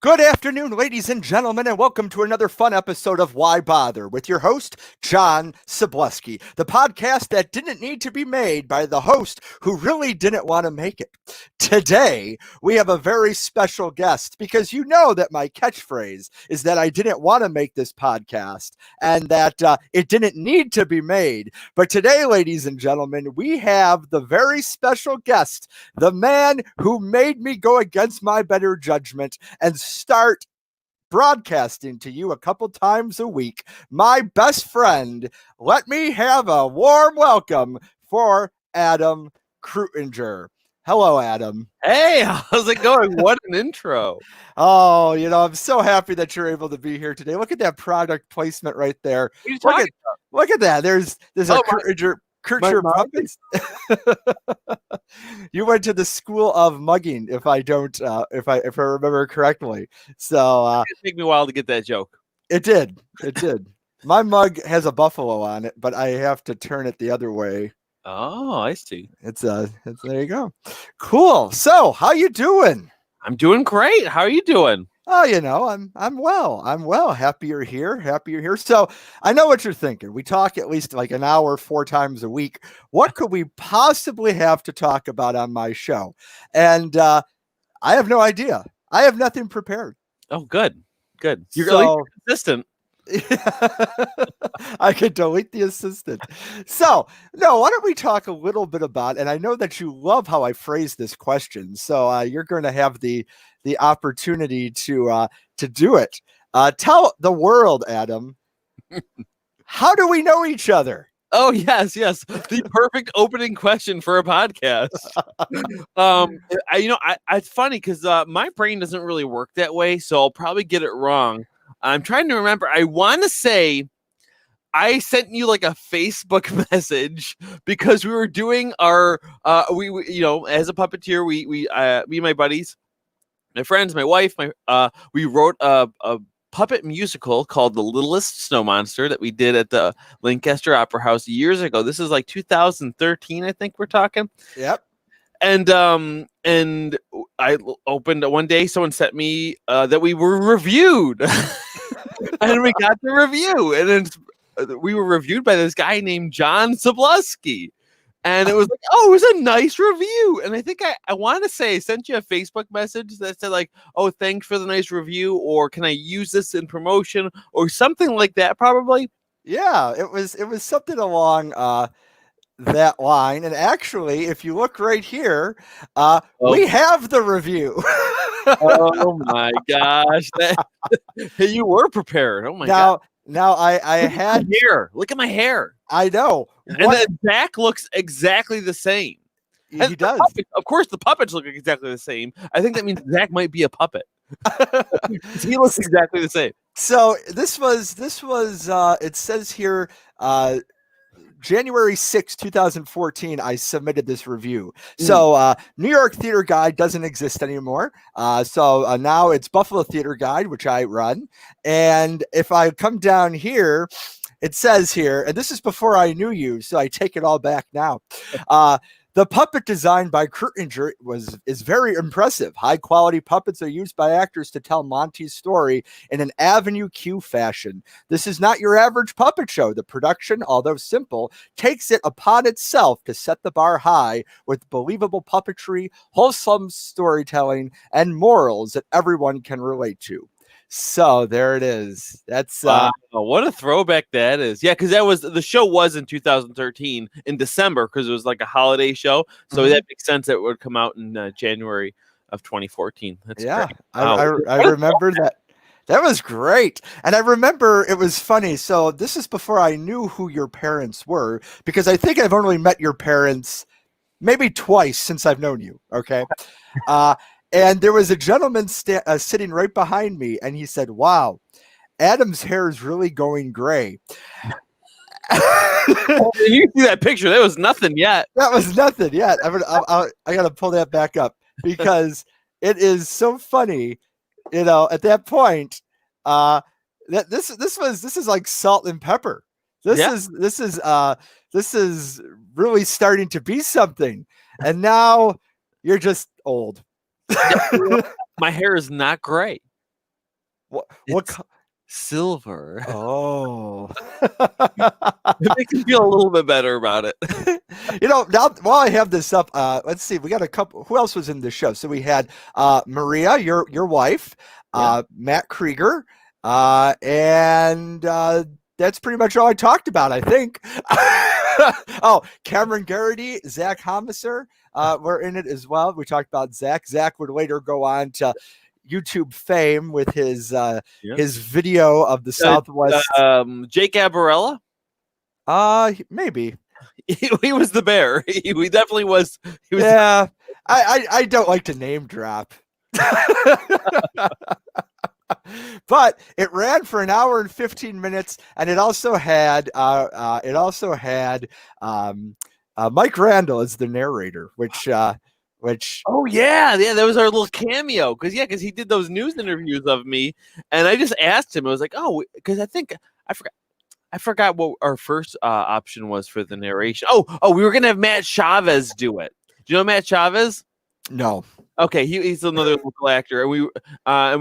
Good afternoon, ladies and gentlemen, and welcome to another fun episode of Why Bother with your host, John Szablewski, the podcast that didn't need to be made by the host who really didn't want to make it. Today, we have a very special guest because you know that my catchphrase is that I didn't want to make this podcast and that it didn't need to be made. But today, ladies and gentlemen, we have the very special guest, the man who made me go against my better judgment and start broadcasting to you a couple times a week. My best friend, let me have a warm welcome for Adam Kreutinger. Hello, Adam. Hey, how's it going? What an intro. Oh, I'm so happy that you're able to be here today. Look at that product placement right there. Look at that. There's a Kreutinger puppets. You went to the school of mugging, if I remember correctly. So it took me a while to get that joke. It did. My mug has a buffalo on it, but I have to turn it the other way. Oh, I see. It's there you go. Cool. So, how you doing? I'm doing great. How are you doing? Oh, I'm well. I'm well. Happy you're here. So I know what you're thinking. We talk at least like an hour, 4 times a week. What could we possibly have to talk about on my show? And I have no idea. I have nothing prepared. Oh, good. You're really consistent. I could delete the assistant. So, no, why don't we talk a little bit about, and I know that you love how I phrase this question, so you're going to have the opportunity to do it. Tell the world, Adam, how do we know each other? Oh, yes. The perfect opening question for a podcast. It's funny because my brain doesn't really work that way, so I'll probably get it wrong. I'm trying to remember. I want to say I sent you like a Facebook message because we were doing our we as a puppeteer, we me and my buddies, my friends, my wife, we wrote a puppet musical called The Littlest Snow Monster that we did at the Lancaster Opera House years ago. This is like 2013, I think we're talking. Yep. And I opened one day, someone sent me that we were reviewed. And we got the review, and then we were reviewed by this guy named John Szablewski. And it was like, oh, it was a nice review. And I think I want to say I sent you a Facebook message that said like, oh, thanks for the nice review, or can I use this in promotion, or something like that, probably. Yeah, it was something along that line. And actually, if you look right here, we have the review. Oh my gosh. You were prepared. Oh my god. Now I had hair. Look at my hair. I know. And then Zach looks exactly the same. He does. Of course, the puppets look exactly the same. I think that means Zach might be a puppet. He looks exactly the same. So this was it says here January 6, 2014, I submitted this review. So New York Theater Guide doesn't exist anymore. So now it's Buffalo Theater Guide, which I run. And if I come down here, it says here, and this is before I knew you, so I take it all back now. The puppet design by Kreutinger is very impressive. High-quality puppets are used by actors to tell Monty's story in an Avenue Q fashion. This is not your average puppet show. The production, although simple, takes it upon itself to set the bar high with believable puppetry, wholesome storytelling, and morals that everyone can relate to. So there it is. That's what a throwback that is. Yeah, because the show was in 2013 in December because it was like a holiday show. So that makes sense that it would come out in January of 2014. That's great. I remember that. That was great. And I remember it was funny. So this is before I knew who your parents were, because I think I've only met your parents maybe twice since I've known you. Okay. And there was a gentleman sitting right behind me, and he said, "Wow, Adam's hair is really going gray." You see that picture? That was nothing yet. That was nothing yet. I got to pull that back up because it is so funny. At that point, that this is like salt and pepper. This is really starting to be something, and now you're just old. My hair is not gray. What? Silver. Oh. It makes me feel a little bit better about it. Now while I have this up, let's see. We got a couple. Who else was in the show? So we had Maria, your wife, Matt Krieger, and that's pretty much all I talked about, I think. Oh, Cameron Garrity, Zach Homiser were in it as well. We talked about Zach. Zach would later go on to YouTube fame with his video of the Southwest. Jake Abarella? Maybe. He was the bear. He definitely was. Yeah, I don't like to name drop. But it ran for an hour and 15 minutes, and it also had Mike Randall as the narrator, which oh yeah, that was our little cameo because he did those news interviews of me, and I just asked him. I was like, oh, because I forgot what our first option was for the narration. Oh, we were gonna have Matt Chavez do it. Do you know Matt Chavez? No. Okay, he's another local actor, and we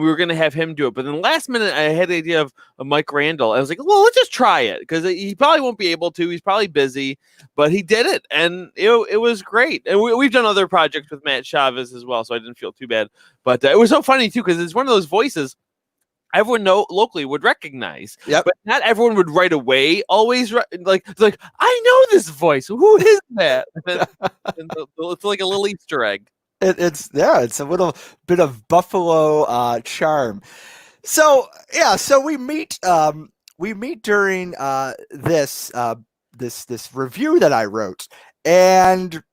were gonna have him do it. But then last minute, I had the idea of Mike Randall. I was like, well, let's just try it because he probably won't be able to. He's probably busy, but he did it, and it was great. And we've done other projects with Matt Chavez as well, so I didn't feel too bad. But it was so funny too because it's one of those voices everyone locally would recognize. Yep. But not everyone would right away always like I know this voice. Who is that? And it's like a little Easter egg. It's a little bit of Buffalo charm. So we meet during this review that I wrote, and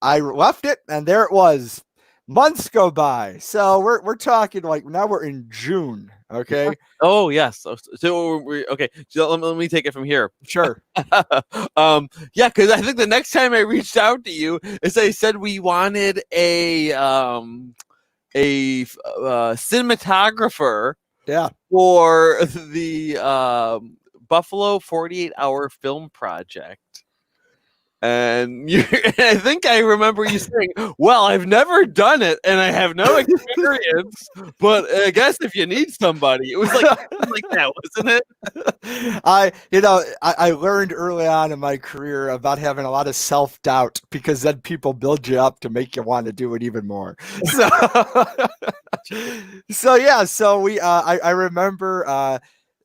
I left it, and there it was. Months go by, so we're talking like now we're in June. Okay. Oh yes. So okay. So let me take it from here. Sure. Yeah, because I think the next time I reached out to you is I said we wanted a cinematographer. Yeah. For the Buffalo 48-hour film project. And I think I remember you saying, well, I've never done it and I have no experience, but I guess if you need somebody, it was like that, wasn't it? I learned early on in my career about having a lot of self-doubt because then people build you up to make you want to do it even more. So I remember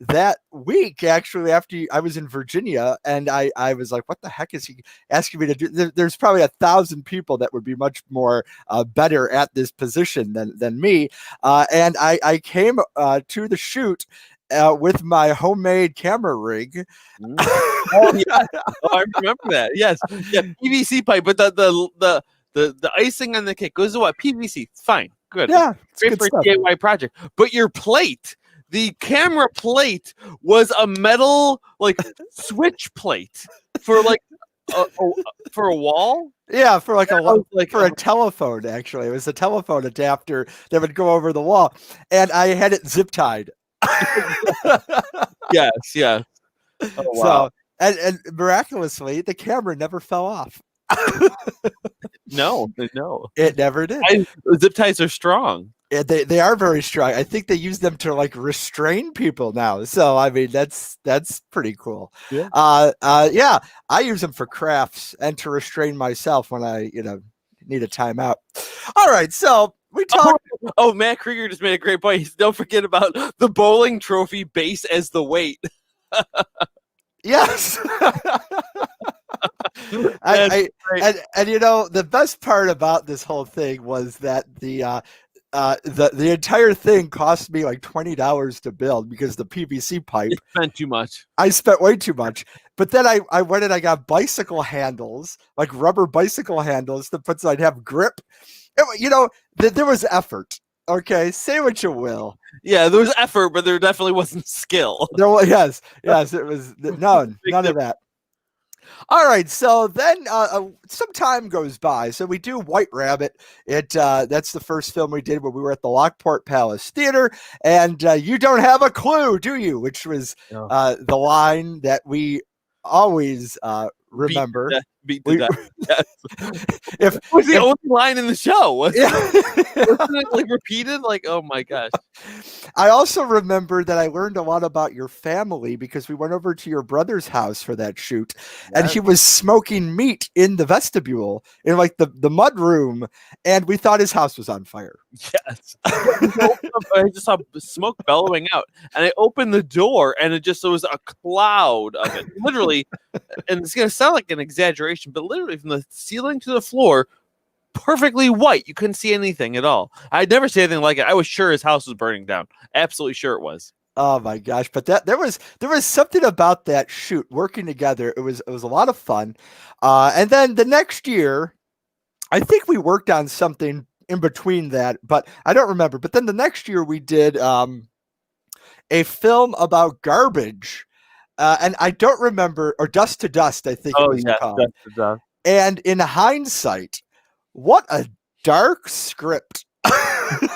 that week, actually, after I was in Virginia, and I was like, what the heck is he asking me to do? There's probably 1,000 people that would be much more better at this position than me. And I came to the shoot with my homemade camera rig. Oh, yeah. I remember that. Yes. Yeah, PVC pipe, but the icing on the cake goes to what? PVC. It's fine. Good. Yeah. Great for a DIY project. But your plate, the camera plate, was a metal switch plate for for a wall. Yeah, for for a telephone. Actually, it was a telephone adapter that would go over the wall, and I had it zip tied. Yes. Oh, wow. So and miraculously, the camera never fell off. No, it never did. Zip ties are strong. They are very strong. I think they use them to restrain people now. So I mean that's pretty cool. Yeah. I use them for crafts and to restrain myself when I need a timeout. All right, so we talked. Oh, Matt Krieger just made a great point. Don't forget about the bowling trophy base as the weight. Yes. And the best part about this whole thing was that the entire thing cost me like $20 to build because the PVC pipe. You spent too much. I spent way too much. But then I went and I got bicycle handles, like rubber bicycle handles to put so I'd have grip. There was effort. Okay, say what you will. Yeah, there was effort, but there definitely wasn't skill. Yes, it was none of that. All right, so then some time goes by. So we do White Rabbit. That's the first film we did when we were at the Lockport Palace Theater. And you don't have a clue, do you? Which was the line that we always remember. beat to death. Yes. If It was the only line in the show. Wasn't yeah. it like repeated? Like, oh my gosh. I also remember that I learned a lot about your family because we went over to your brother's house for that shoot, and he was smoking meat in the vestibule in like the mud room, and we thought his house was on fire. Yes. I just saw smoke bellowing out, and I opened the door, and it was a cloud of it. Literally, and it's going to sound like an exaggeration, but literally from the ceiling to the floor, perfectly white. You couldn't see anything at all. I'd never seen anything like it. I was sure his house was burning down. Absolutely sure it was. Oh my gosh! But there was something about that shoot working together. It was a lot of fun. And then the next year, I think we worked on something in between that, but I don't remember. But then the next year we did a film about garbage, and I don't remember, or Dust to Dust, I think it was called. Dust to Dust. And in hindsight, what a dark script. Yeah,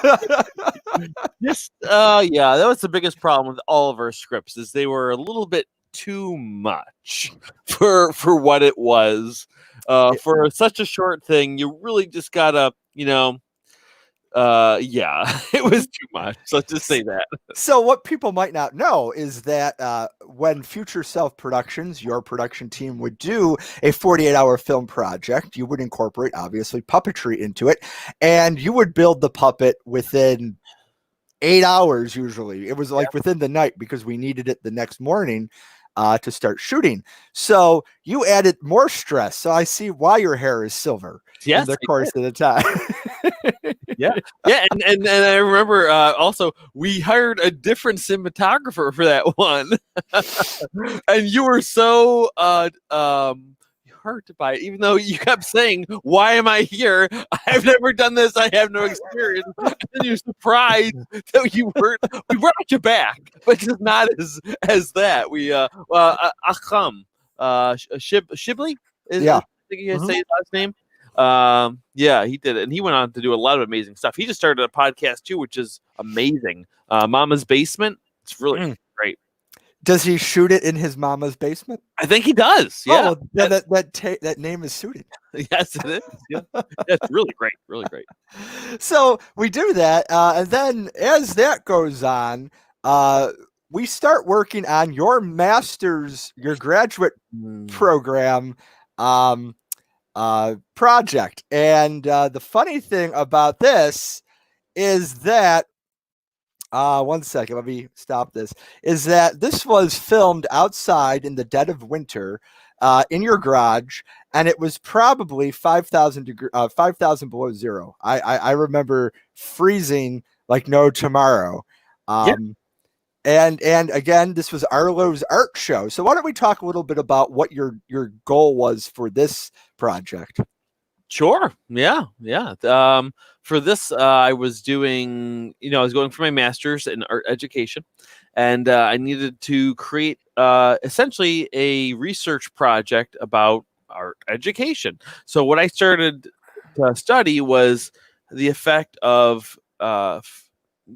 that was the biggest problem with all of our scripts, is they were a little bit too much for what it was. For such a short thing, you really just gotta, it was too much. Let's just say that. So what people might not know is that when Future Self Productions, your production team, would do a 48-hour film project, you would incorporate, obviously, puppetry into it, and you would build the puppet within 8 hours, usually. It was like within the night, because we needed it the next morning to start shooting. So you added more stress. So I see why your hair is silver in the course of the time. Yeah. And I remember also we hired a different cinematographer for that one. And you were so hurt by it, even though you kept saying, "Why am I here? I've never done this. I have no experience." And then you're surprised that we brought you back, but just not as that. We Acham Shibli, I think you guys say his last name. He did it, and he went on to do a lot of amazing stuff. He just started a podcast too, which is amazing. Mama's Basement. It's really great. Does he shoot it in his mama's basement? I think he does. Yeah. Oh, that name is suited. Yes, it is. Yeah. It's really great. Really great. So we do that, and then as that goes on, we start working on your master's, your graduate program project. And the funny thing about this is that one second, let me stop this. Is that this was filmed outside in the dead of winter, in your garage, and it was probably 5,000 below zero. I remember freezing like no tomorrow. And again, this was Arlo's art show. So why don't we talk a little bit about what your goal was for this project? Sure. Yeah. For this, I was doing, I was going for my master's in art education, and I needed to create essentially a research project about art education. So what I started to study was the effect of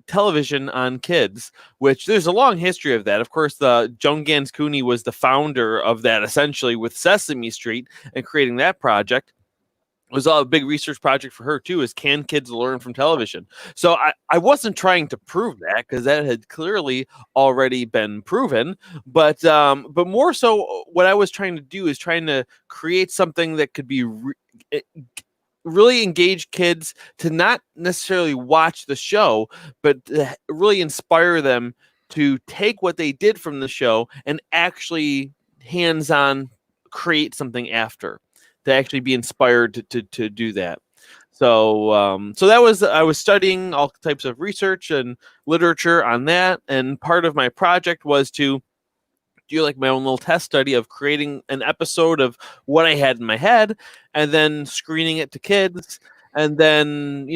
television on kids, which there's a long history of that. Of course, Joan Gans Cooney was the founder of that, essentially, with Sesame Street and creating that project. It was a big research project for her too, is can kids learn from television? So I wasn't trying to prove that, because that had clearly already been proven, but more so what I was trying to do is trying to create something that could be really engage kids to not necessarily watch the show, but really inspire them to take what they did from the show and actually hands-on create something after, to actually be inspired to do that. So that was, I was studying all types of research and literature on that, and part of my project was to do like my own little test study of creating an episode of what I had in my head, and then screening it to kids, and then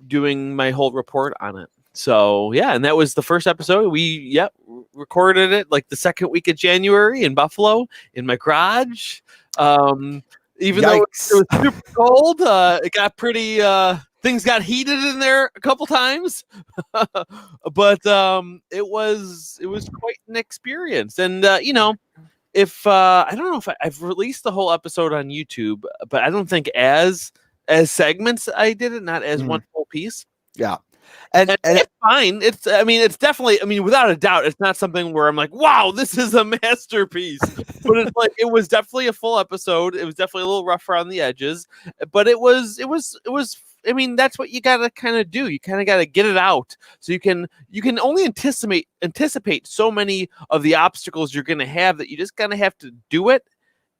doing my whole report on it. So yeah, and that was the first episode. We recorded it like the second week of January in Buffalo in my garage. Even though it was super cold, it got pretty, things got heated in there a couple times, but it was quite an experience. And, if I don't know if I've released the whole episode on YouTube, but I don't think as segments I did it, not as one full piece. Yeah. And it's fine. It's definitely, without a doubt, it's not something where I'm like, wow, this is a masterpiece. But it's like, it was definitely a full episode. It was definitely a little rough around the edges, but it was, that's what you got to kind of do. You kind of got to get it out. So you can only anticipate so many of the obstacles you're going to have, that you just kind of have to do it.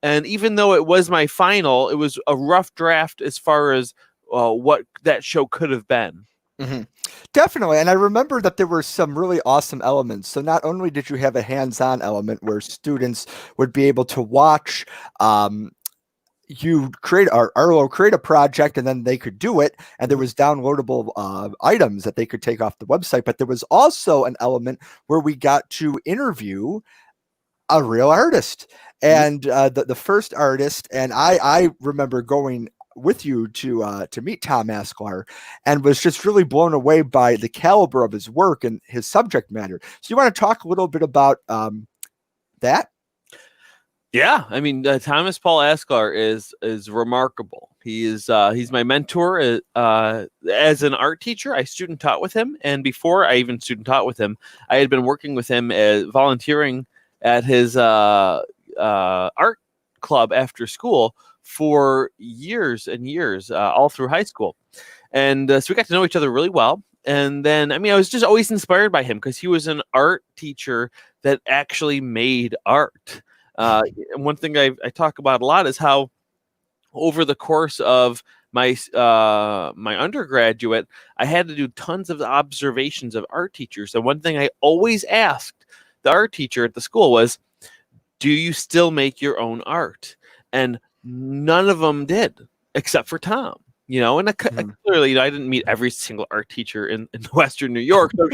And even though it was my final, it was a rough draft as far as what that show could have been. Mm-hmm. Definitely. And I remember that there were some really awesome elements. So not only did you have a hands-on element where students would be able to watch you create Arlo create a project, and then they could do it, and there was downloadable items that they could take off the website. But there was also an element where we got to interview a real artist, and the first artist, and I remember going with you to meet Tom Asklar, and was just really blown away by the caliber of his work and his subject matter. So you want to talk a little bit about that? Yeah, Thomas Paul Asklar is remarkable. He's my mentor as an art teacher. I student taught with him, and before I even student taught with him, I had been working with him as volunteering at his art club after school for years and years, all through high school. And so we got to know each other really well. And then, I was just always inspired by him because he was an art teacher that actually made art. And one thing I talk about a lot is how over the course of my undergraduate, I had to do tons of observations of art teachers. And one thing I always asked the art teacher at the school was, do you still make your own art? And none of them did, except for Tom. And clearly, I didn't meet every single art teacher in Western New York. So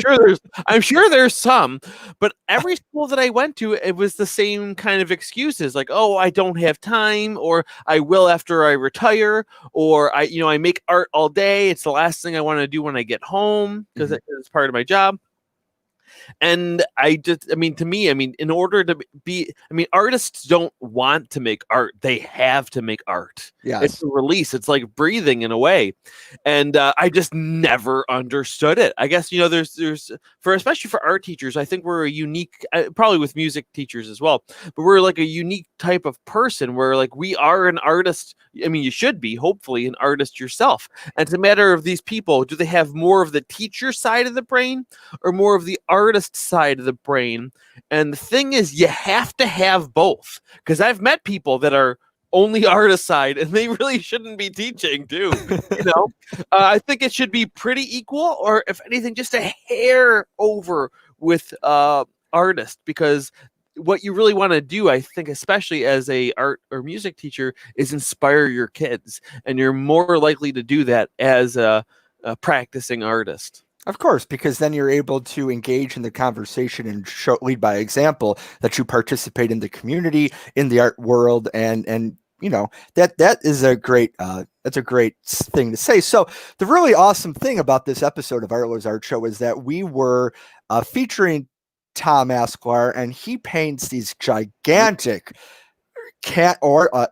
I'm sure there's some, but every school that I went to, it was the same kind of excuses, like, oh, I don't have time, or I will after I retire, or I make art all day. It's the last thing I want to do when I get home because it's part of my job. And to me, in order to be, artists don't want to make art. They have to make art. Yeah, it's a release. It's like breathing in a way. And I just never understood it. I guess, there's especially for art teachers, I think we're a unique, probably with music teachers as well, but we're like a unique type of person where like we are an artist. You should be hopefully an artist yourself. And it's a matter of these people. Do they have more of the teacher side of the brain or more of the artist side of the brain? And the thing is, you have to have both, because I've met people that are only artist side and they really shouldn't be teaching too. I think it should be pretty equal, or if anything, just a hair over with artist, because what you really want to do, I think, especially as a art or music teacher, is inspire your kids, and you're more likely to do that as a practicing artist. Of course, because then you're able to engage in the conversation and lead by example, that you participate in the community, in the art world, and that is a great that's a great thing to say. So the really awesome thing about this episode of Arlo's Art Show is that we were featuring Tom Asklar, and he paints these gigantic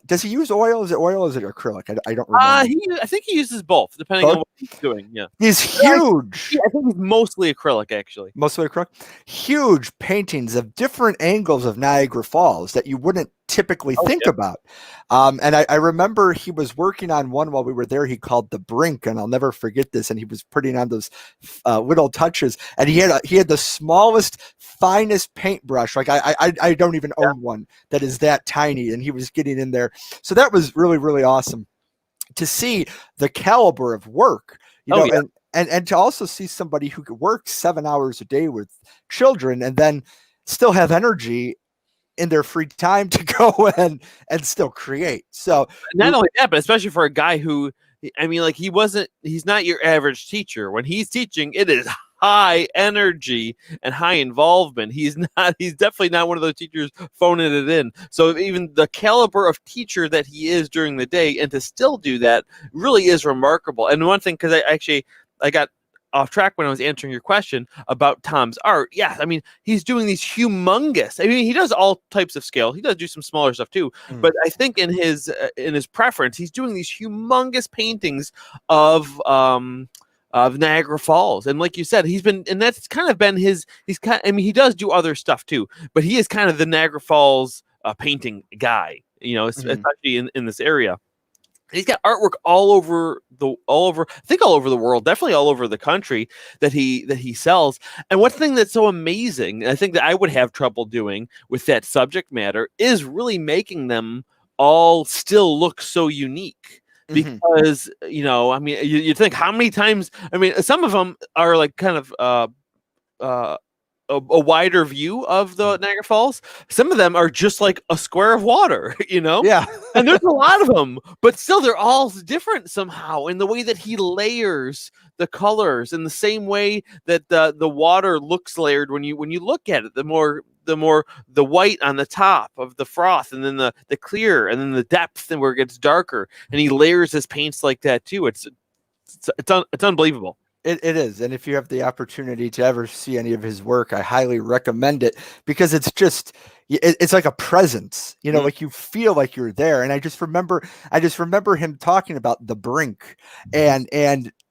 does he use oil? Is it oil or is it acrylic? I don't remember. I think he uses both, depending on what he's doing. Yeah. These huge. I think he's mostly acrylic, actually. Mostly acrylic. Huge paintings of different angles of Niagara Falls that you wouldn't typically think about. And I remember he was working on one while we were there. He called The Brink, and I'll never forget this. And he was putting on those little touches, and he had the smallest, finest paintbrush. Like I don't even own one that is that tiny, and he was getting in there. So that was really, really awesome to see the caliber of work, and to also see somebody who could work 7 hours a day with children and then still have energy in their free time to go and still create. So not only that, but especially for a guy who, he's not your average teacher. When he's teaching, it is high energy and high involvement. He's definitely not one of those teachers phoning it in. So even the caliber of teacher that he is during the day, and to still do that, really is remarkable. And one thing, because I got off track when I was answering your question about Tom's art. Yeah, I mean, he's doing these humongous. I mean, he does all types of scale. He does do some smaller stuff too, but I think in his preference, he's doing these humongous paintings of Niagara Falls. And like you said, and that's kind of been I mean, he does do other stuff too, but he is kind of the Niagara Falls painting guy, especially in this area. He's got artwork all over the world, definitely all over the country that he sells. And one thing that's so amazing, I think that I would have trouble doing with that subject matter, is really making them all still look so unique. Because I mean, you think how many times? I mean, some of them are like kind of a wider view of the Niagara Falls. Some of them are just like a square of water, Yeah. And there's a lot of them, but still they're all different somehow in the way that he layers the colors, in the same way that the water looks layered when you look at it. The more the white on the top of the froth, and then the clear, and then the depth, and where it gets darker, and he layers his paints like that too. It's unbelievable. It is. And if you have the opportunity to ever see any of his work, I highly recommend it, because it's just, it's like a presence, like you feel like you're there. And I just remember him talking about the brink, and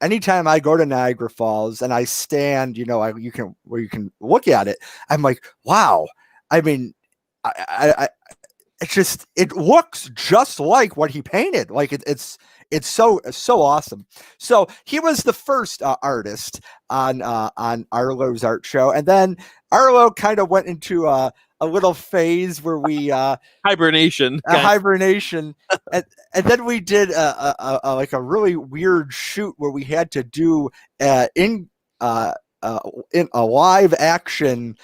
anytime I go to Niagara Falls and I stand, where you can look at it, I'm like, wow. I mean, it looks just like what he painted. Like it's so awesome. So he was the first artist on Arlo's art show, and then Arlo kind of went into a little phase where we hibernation, and then we did a really weird shoot where we had to do in a live action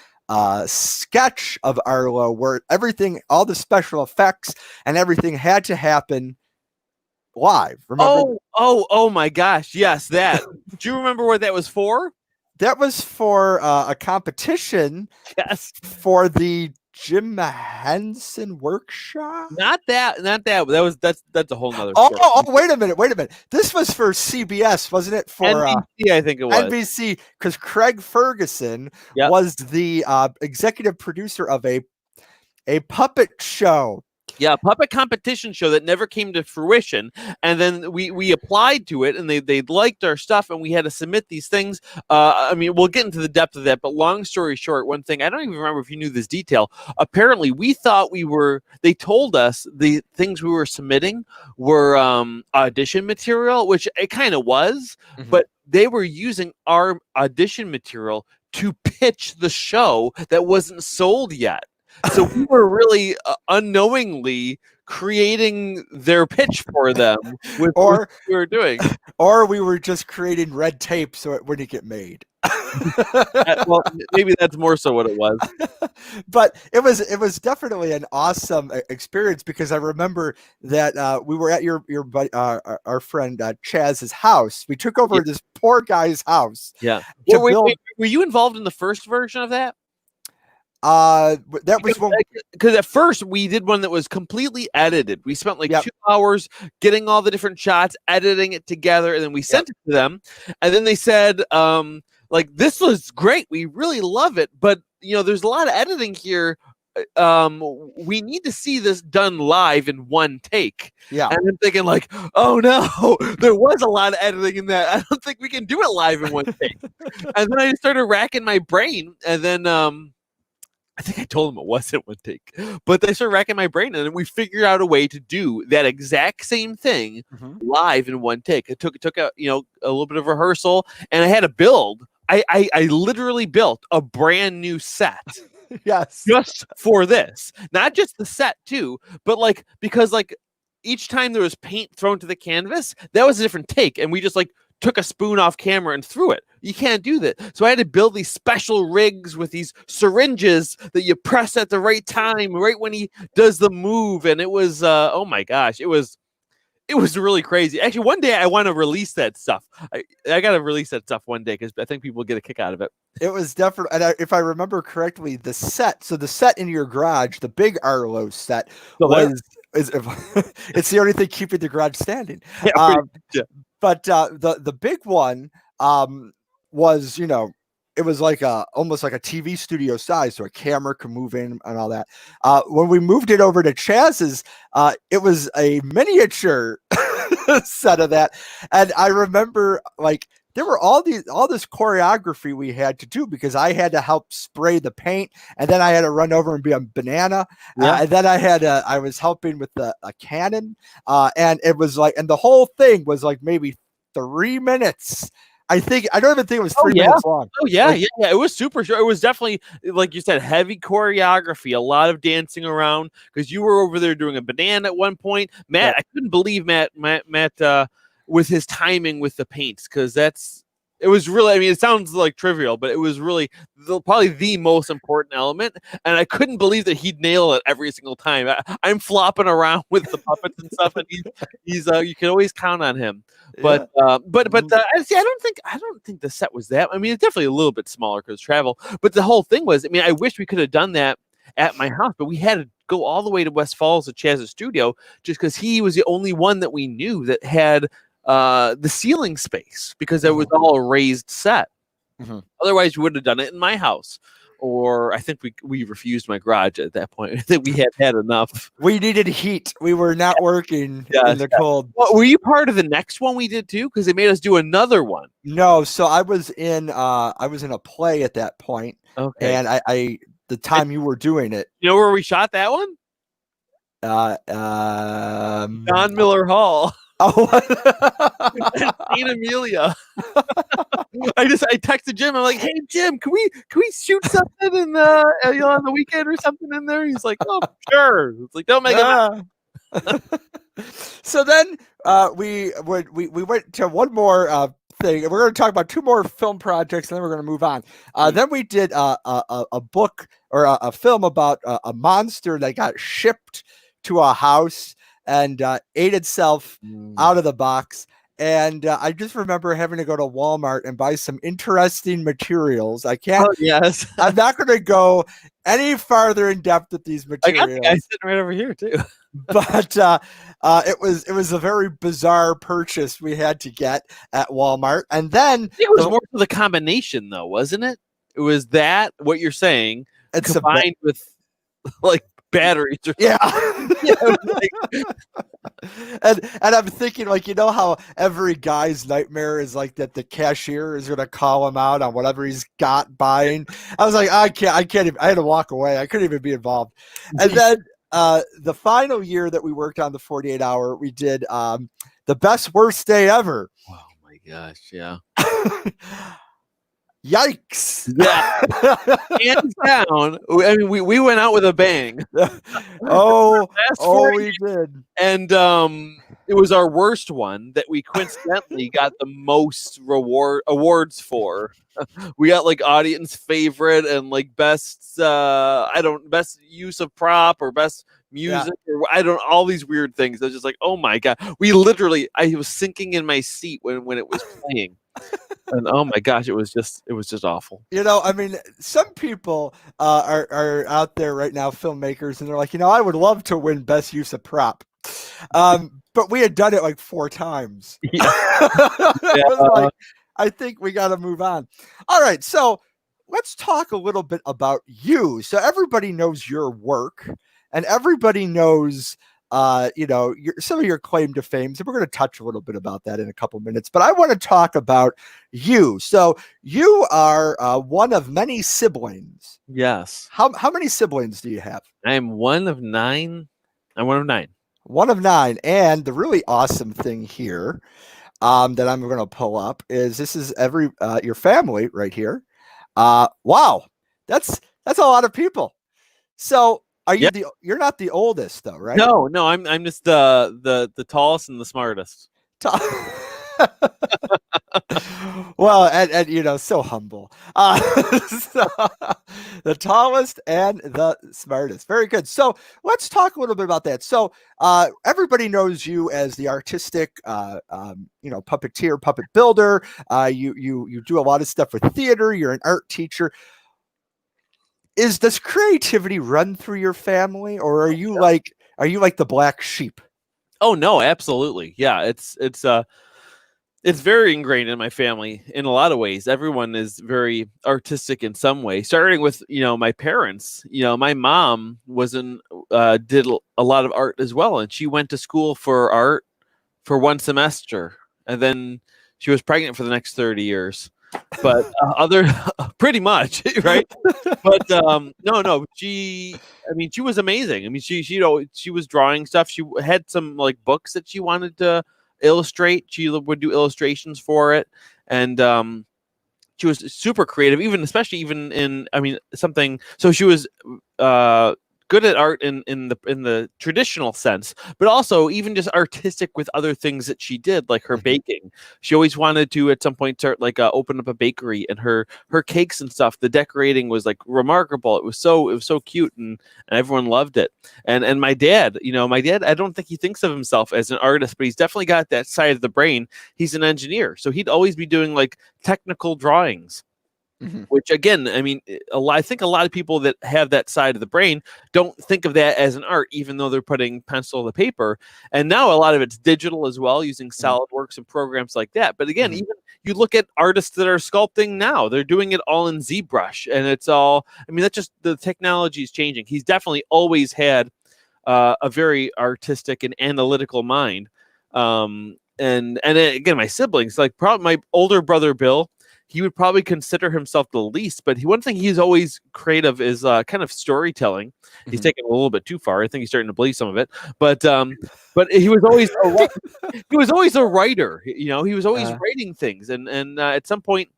sketch of Arlo, where all the special effects and everything had to happen live. Remember? Oh my gosh, yes, that. Do you remember what that was for? That was for a competition. Yes, for the Jim Henson workshop. Not that. That's a whole nother. Oh, wait a minute. This was for CBS, wasn't it? For NBC, I think it was NBC, because Craig Ferguson was the executive producer of a puppet show. Yeah, a puppet competition show that never came to fruition. And then we applied to it, and they liked our stuff, and we had to submit these things. I mean, we'll get into the depth of that, but long story short, one thing, I don't even remember if you knew this detail. Apparently, we thought they told us the things we were submitting were audition material, which it kind of was, but they were using our audition material to pitch the show that wasn't sold yet. So we were really unknowingly creating their pitch for them with what we were doing. Or we were just creating red tape so it wouldn't get made. Well, maybe that's more so what it was. But it was definitely an awesome experience, because I remember that we were at your buddy, our friend Chaz's house. We took over this poor guy's house. Yeah. Wait, were you involved in the first version of that? That was because at first we did one that was completely edited. We spent 2 hours getting all the different shots, editing it together, and then we sent it to them. And then they said, this was great. We really love it, but there's a lot of editing here. We need to see this done live in one take. Yeah. And I'm thinking oh no, there was a lot of editing in that. I don't think we can do it live in one take. And then I started racking my brain, and then I think I told them it wasn't one take, but they started racking my brain, and then we figured out a way to do that exact same thing live in one take. It took a little bit of rehearsal, and I had to build. I literally built a brand new set. Yes, just for this, not just the set too, but because each time there was paint thrown to the canvas, that was a different take, and we just took a spoon off camera and threw it. You can't do that. So I had to build these special rigs with these syringes that you press at the right time, right when he does the move. And it was, oh my gosh, it was really crazy. Actually, one day I want to release that stuff. I got to release that stuff one day, because I think people get a kick out of it. It was definitely, and if I remember correctly, the set in your garage, the big Arlo set it's the only thing keeping the garage standing. But the big one, was, it was like almost like a TV studio size, so a camera could move in and all that. When we moved it over to Chaz's, it was a miniature set of that, and I remember like there were all this choreography we had to do because I had to help spray the paint, and then I had to run over and be a banana, and then I was helping with a cannon, and it was like, and the whole thing was like maybe 3 minutes. I don't even think it was 3 minutes long. Oh yeah, yeah. It was super short. It was definitely, like you said, heavy choreography, a lot of dancing around because you were over there doing a banana at one point. Matt, I couldn't believe Matt with his timing with the paints, because it was really, I mean, it sounds like trivial, but it was really probably the most important element. And I couldn't believe that he'd nail it every single time. I'm flopping around with the puppets and stuff, and he's you can always count on him. But see, I don't think the set was that. I mean, it's definitely a little bit smaller because travel. But the whole thing was, I mean, I wish we could have done that at my house, but we had to go all the way to West Falls to Chaz's studio just because he was the only one that we knew that had the ceiling space, because it was all a raised set. Otherwise, we would have done it in my house. Or I think we refused my garage at that point. I think we had enough. We needed heat. We were not working in the cold. Well, were you part of the next one we did too? Because they made us do another one. No, so I was in a play at that point. Okay. And I the time you were doing it. You know where we shot that one? Don Miller Hall. Oh, St. Amelia. I texted Jim. I'm like, "Hey Jim, can we shoot something on the weekend or something in there?" He's like, "Oh, sure." It's like, "Don't make it." So then we went to one more thing. We're going to talk about 2 more film projects, and then we're going to move on. Then we did a book or a film about a monster that got shipped to a house and ate itself out of the box. And I just remember having to go to Walmart and buy some interesting materials. I can't. Oh, yes. I'm not going to go any farther in depth with these materials. I got the guy sitting right over here too. But it was a very bizarre purchase we had to get at Walmart. And then it was more for the combination, though, wasn't it? It was that what you're saying combined with like batteries or and I'm thinking, like, how every guy's nightmare is like that the cashier is gonna call him out on whatever he's got buying. I was like, I can't even, I had to walk away. I couldn't even be involved. And then the final year that we worked on the 48 hour, we did the best worst day ever. Oh my gosh, yeah. Yikes. Yeah. Hands down. I mean, we went out with a bang. We did. And it was our worst one that we coincidentally got the most awards for. We got like audience favorite and like best best use of prop or best music or all these weird things. I was just like, oh my God. I was sinking in my seat when it was playing. And oh my gosh, it was just awful. I mean, some people are out there right now, filmmakers, and they're like, I would love to win best use of prop. But we had done it like 4 times. Yeah. Like, I think we got to move on. All right, so let's talk a little bit about you. So everybody knows your work, and everybody knows some of your claim to fame. So we're going to touch a little bit about that in a couple minutes, but I want to talk about you. So you are one of many siblings. Yes. How many siblings do you have? I am one of 9. I'm one of 9. One of 9. And the really awesome thing here that I'm going to pull up is this is your family right here. Wow. That's a lot of people. So are you you're not the oldest though, right? No, I'm just the tallest and the smartest. Well, and so humble. So, the tallest and the smartest. Very good. So let's talk a little bit about that. So everybody knows you as the artistic, puppeteer, puppet builder. You do a lot of stuff with theater. You're an art teacher. Does creativity run through your family, or are you like the black sheep? Oh no, absolutely. Yeah, it's It's very ingrained in my family in a lot of ways. Everyone is very artistic in some way, starting with, my parents. My mom did a lot of art as well, and she went to school for art for one semester, and then she was pregnant for the next 30 years. But other pretty much, right? But no, she was amazing. I mean, she was drawing stuff. She had some like books that she wanted to illustrate. She would do illustrations for it, and she was super creative, especially in something. So she was good at art in the traditional sense, but also even just artistic with other things that she did, like her baking. She always wanted to at some point start like open up a bakery, and her cakes and stuff. The decorating was like remarkable. It was so cute, and everyone loved it. And my dad, I don't think he thinks of himself as an artist, but he's definitely got that side of the brain. He's an engineer, so he'd always be doing like technical drawings. Mm-hmm. Which again, I think a lot of people that have that side of the brain don't think of that as an art, even though they're putting pencil to paper. And now a lot of it's digital as well, using SolidWorks and programs like that. But again, even you look at artists that are sculpting now, they're doing it all in ZBrush, and it's all. That's just the technology is changing. He's definitely always had a very artistic and analytical mind. And again, my siblings, like probably my older brother Bill. He would probably consider himself the least, but one thing he's always creative is kind of storytelling. He's taken it a little bit too far. I think he's starting to believe some of it, but he was always a writer. He was always writing things, and at some point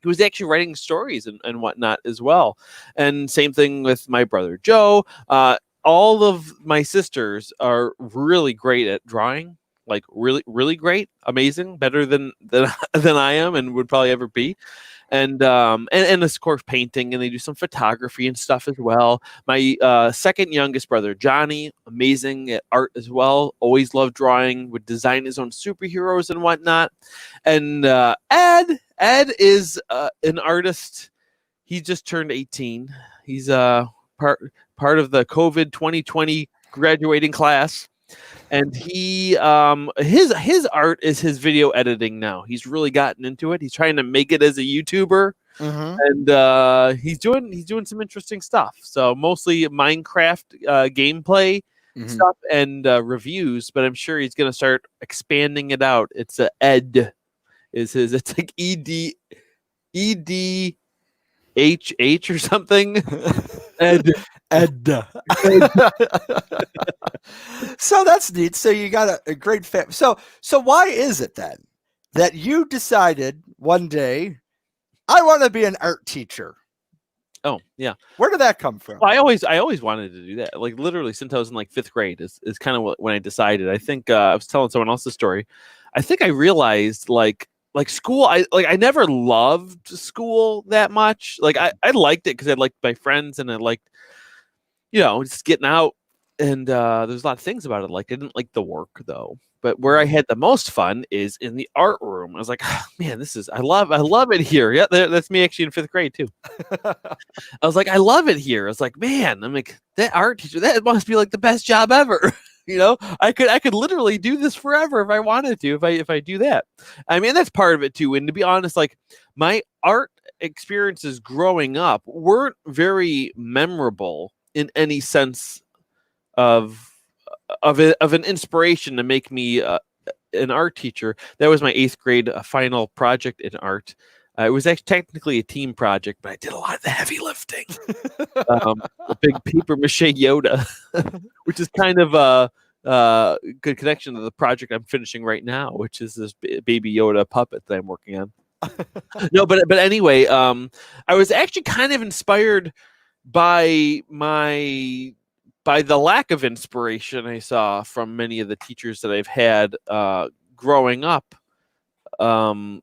he was actually writing stories and whatnot as well. And same thing with my brother Joe. All of my sisters are really great at drawing. Like really, really great, amazing, better than I am and would probably ever be, and of course painting, and they do some photography and stuff as well. My second youngest brother Johnny, amazing at art as well. Always loved drawing. Would design his own superheroes and whatnot. And Ed is an artist. He just turned 18. He's part of the COVID 2020 graduating class. And he his art is his video editing now. He's really gotten into it. He's trying to make it as a YouTuber, and he's doing some interesting stuff. So mostly Minecraft gameplay stuff and reviews, but I'm sure he's going to start expanding it out. It's Ed is his. It's like EDHH or something. Ed. So that's neat. So you got a great family. So why is it then that you decided one day, I want to be an art teacher? Oh yeah, where did that come from? Well, I always wanted to do that. Like literally since I was in like 5th grade is kind of when I decided. I think I was telling someone else's story. I think I realized like school. I never loved school that much. Like I liked it because I liked my friends and I liked, just getting out. And there's a lot of things about it. Like I didn't like the work though. But where I had the most fun is in the art room. I was like, oh, man, I love it here. Yeah, that's me actually in 5th grade too. I was like, I love it here. I was like, man, I'm like, that art teacher, that must be like the best job ever. I could literally do this forever if I wanted to, if I do that. That's part of it too. And to be honest, like my art experiences growing up weren't very memorable in any sense of an inspiration to make me an art teacher. That was my 8th grade final project in art. It was actually technically a team project, but I did a lot of the heavy lifting. A big paper mache Yoda, which is kind of a good connection to the project I'm finishing right now, which is this baby Yoda puppet that I'm working on. No, but anyway, I was actually kind of inspired by the lack of inspiration I saw from many of the teachers that I've had growing up in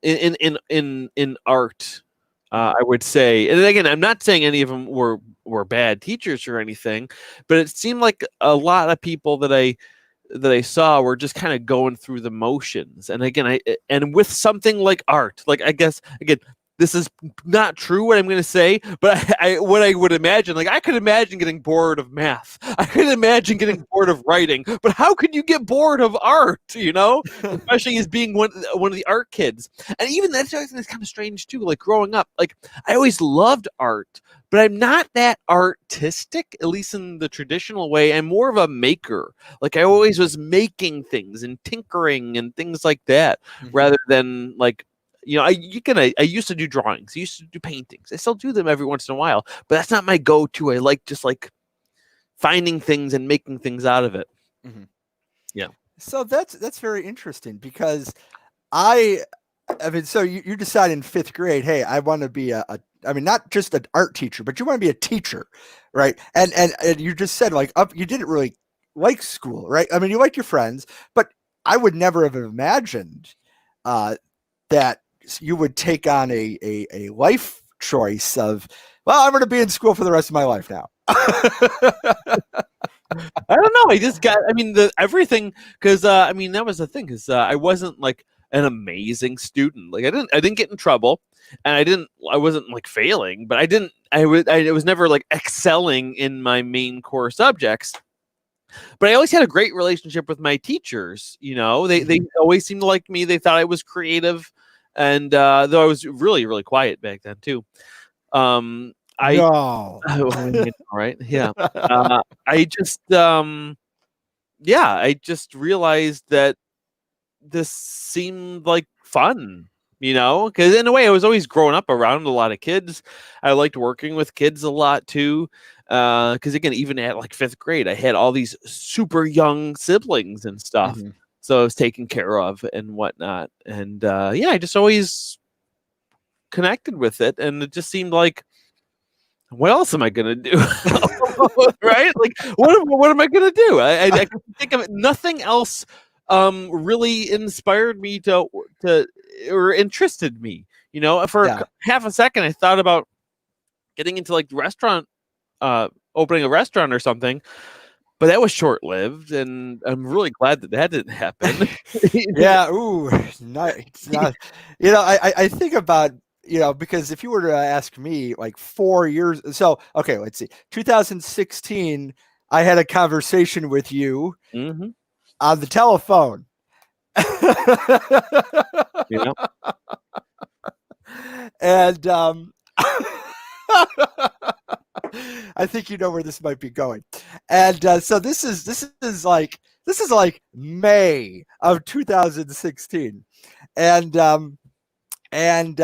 art. I would say, and again, I'm not saying any of them were bad teachers or anything, but it seemed like a lot of people that I saw were just kind of going through the motions. And again, and with something like art, like I guess again, this is not true what I'm going to say, but what I would imagine, like I could imagine getting bored of math. I could imagine getting bored of writing, but how could you get bored of art, especially as being one of the art kids. And even that's kind of strange too, like growing up, like I always loved art, but I'm not that artistic, at least in the traditional way. I'm more of a maker. Like I always was making things and tinkering and things like that, rather than like, I used to do drawings. I used to do paintings. I still do them every once in a while, but that's not my go-to. I like just like finding things and making things out of it. Mm-hmm. Yeah. So that's very interesting because I mean, so you decide in 5th grade, hey, I want to be not just an art teacher, but you want to be a teacher, right? And you just said like you didn't really like school, right? I mean, you liked your friends, but I would never have imagined that you would take on a life choice of, well, I'm going to be in school for the rest of my life now. I don't know. I just got, everything, because, that was the thing, because I wasn't like an amazing student. Like I didn't get in trouble, and I wasn't like failing, but I was never like excelling in my main core subjects. But I always had a great relationship with my teachers. They always seemed to like me. They thought I was creative. And though I was really, really quiet back then too. No. Right. Yeah. I just realized that this seemed like fun, because in a way I was always growing up around a lot of kids. I liked working with kids a lot too. Because again, even at like 5th grade, I had all these super young siblings and stuff. Mm-hmm. So I was taken care of and whatnot. And I just always connected with it. And it just seemed like, what else am I going to do? Right? Like, what am I going to do? I can think of it. Nothing else really inspired me to or interested me. For half a second, I thought about getting into like the restaurant, opening a restaurant or something. But that was short-lived, and I'm really glad that didn't happen. Yeah, ooh, it's not. I think about, because if you were to ask me like 4 years, so okay, let's see, 2016, I had a conversation with you on the telephone. And I think you know where this might be going. And so this is like May of 2016. And I'm talking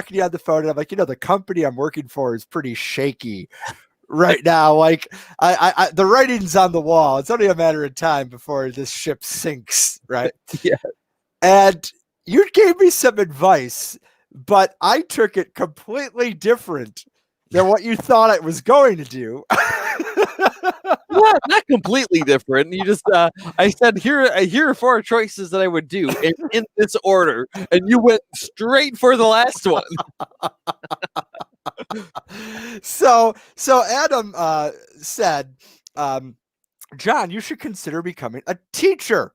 to you on the phone, and I'm like, the company I'm working for is pretty shaky right now. Like I the writing's on the wall. It's only a matter of time before this ship sinks, right? Yeah. And you gave me some advice, but I took it completely different than what you thought it was going to do. Not completely different. You just, I said, here are 4 choices that I would do in this order, and you went straight for the last one. So Adam said, John, you should consider becoming a teacher.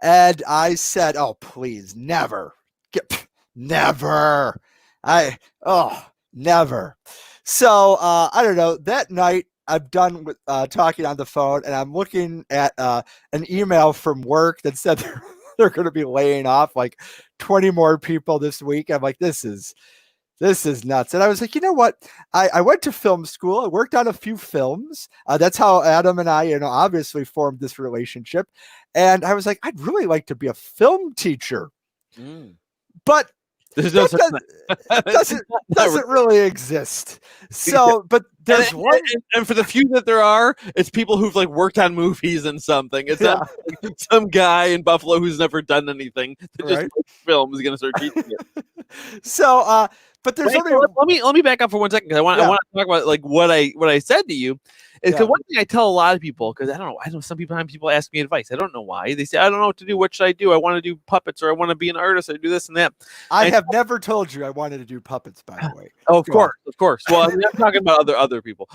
And I said, oh, please, never. Never. Never. So I don't know. That night, I'm done with talking on the phone, and I'm looking at an email from work that said they're going to be laying off like 20 more people this week. I'm like, this is nuts. And I was like, you know what? I went to film school. I worked on a few films. That's how Adam and I, obviously formed this relationship. And I was like, I'd really like to be a film teacher. But there's no doesn't really exist. So, but there's one, and for the few that there are, it's people who've like worked on movies and something. It's not like some guy in Buffalo who's never done anything that just like film is going to start teaching it. So, but there's only. Let me back up for 1 second, because I want to talk about like what I said to you. Is because one thing I tell a lot of people, because I know some people ask me advice. I don't know why. They say, I don't know what to do. What should I do? I want to do puppets, or I want to be an artist, or do this and that. I have never told you I wanted to do puppets, by the way. Oh, of course. Well, I'm talking about other people.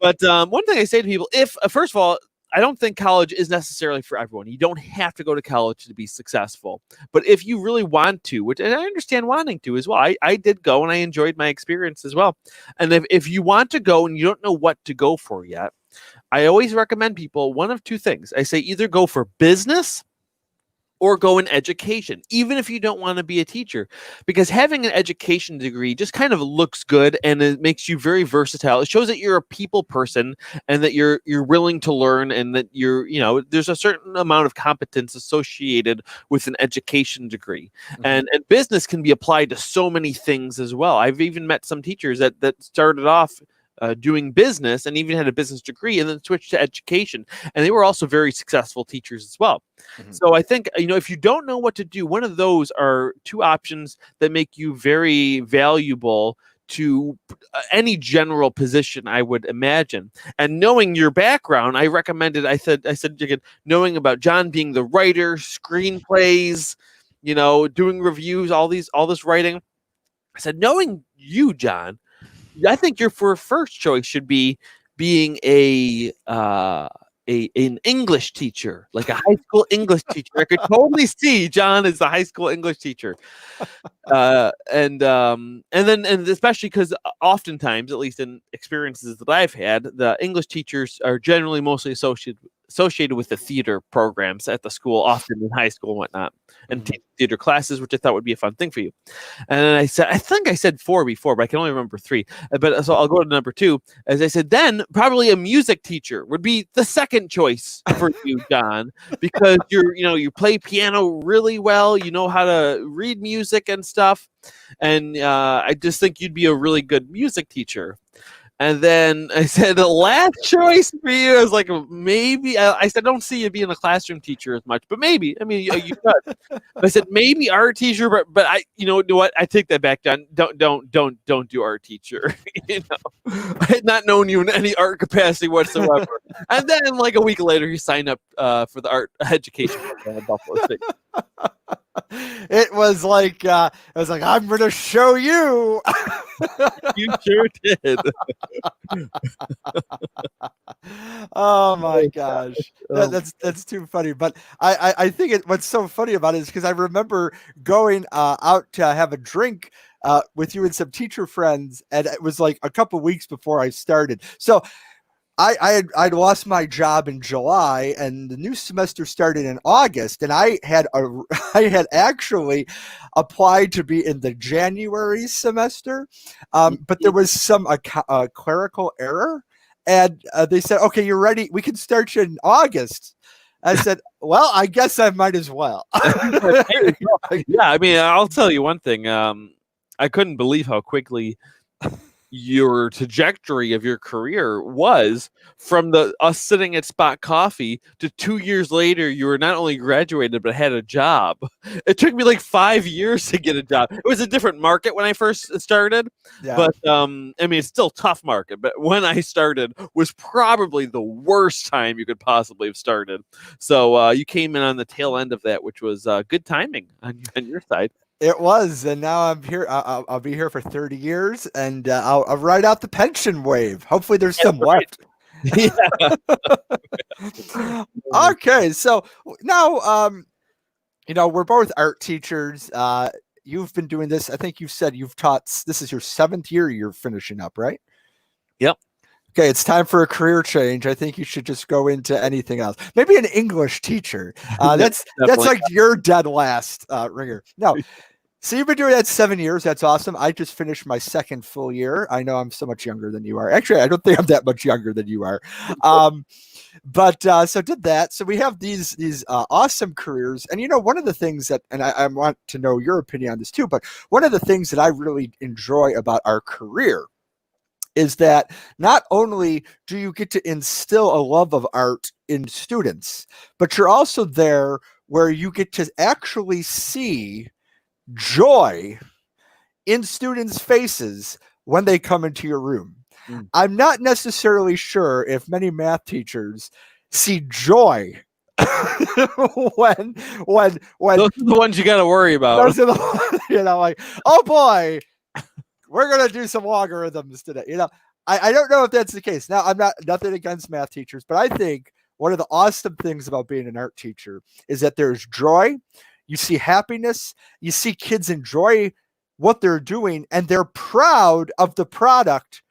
But one thing I say to people, if first of all, I don't think college is necessarily for everyone. You don't have to go to college to be successful. But if you really want to, which, and I understand wanting to as well, I did go and I enjoyed my experience as well. And if you want to go and you don't know what to go for yet, I always recommend people one of two things. I say either go for business or go in education, even if you don't want to be a teacher, because having an education degree just kind of looks good and it makes you very versatile. It shows that you're a people person and that you're willing to learn, and that there's a certain amount of competence associated with an education degree. Mm-hmm. And business can be applied to so many things as well. I've even met some teachers that started off doing business and even had a business degree and then switched to education. And they were also very successful teachers as well. Mm-hmm. So I think, if you don't know what to do, one of those are two options that make you very valuable to any general position, I would imagine. And knowing your background, I recommended, I said, knowing about John being the writer, screenplays, doing reviews, all this writing. I said, knowing you, John, I think your first choice should be being an English teacher, like a high school English teacher. I could totally see John as a high school English teacher, and especially because oftentimes, at least in experiences that I've had, the English teachers are generally mostly associated with the theater programs at the school, often in high school and whatnot, and theater classes, which I thought would be a fun thing for you. And then I think I said 4 before, but I can only remember 3. But so I'll go to number 2. As I said, then probably a music teacher would be the second choice for you, John, because you play piano really well, you know how to read music and stuff, and I just think you'd be a really good music teacher. And then I said the last choice for you, I was like, maybe. I said, I don't see you being a classroom teacher as much, but maybe. I mean, you could. I said maybe art teacher, but I, what? I take that back, John. Don't do art teacher. I had not known you in any art capacity whatsoever. And then, like a week later, he signed up for the art education program at Buffalo State. It was like I'm going to show you. You sure did. Oh my gosh, that's too funny. But I think what's so funny about it is because I remember going out to have a drink with you and some teacher friends, and it was like a couple weeks before I started. So I'd lost my job in July, and the new semester started in August, and I had actually applied to be in the January semester, but there was some clerical error, and they said, "Okay, you're ready. We can start you in August." I said, "Well, I guess I might as well." Yeah, I mean, I'll tell you one thing. I couldn't believe how quickly your trajectory of your career was from us sitting at Spot Coffee to 2 years later. You were not only graduated but had a job. It took me like 5 years to get a job. It was a different market when I first started, but I mean, it's still a tough market, but when I started was probably the worst time you could possibly have started. So you came in on the tail end of that, which was good timing on your side. It was, and now I'm here. I'll be here for 30 years, and I'll ride out the pension wave. Hopefully, there's some left. Yeah. Okay, so now, we're both art teachers. You've been doing this. I think you've said you've taught. This is your 7th year. You're finishing up, right? Yep. Okay, it's time for a career change. I think you should just go into anything else. Maybe an English teacher. That's like your dead last ringer. No. So you've been doing that 7 years. That's awesome. I just finished my 2nd full year. I know I'm so much younger than you are. Actually, I don't think I'm that much younger than you are. But so did that. So we have these awesome careers. And one of the things that, and I want to know your opinion on this too, but one of the things that I really enjoy about our career is that not only do you get to instill a love of art in students, but you're also there where you get to actually see joy in students' faces when they come into your room. I'm not necessarily sure if many math teachers see joy when those are the ones you got to worry about. Those are the like, oh boy, we're gonna do some logarithms today. I don't know if that's the case. Now, I'm nothing against math teachers, but I think one of the awesome things about being an art teacher is that there's joy. You see happiness. You see kids enjoy what they're doing, and they're proud of the product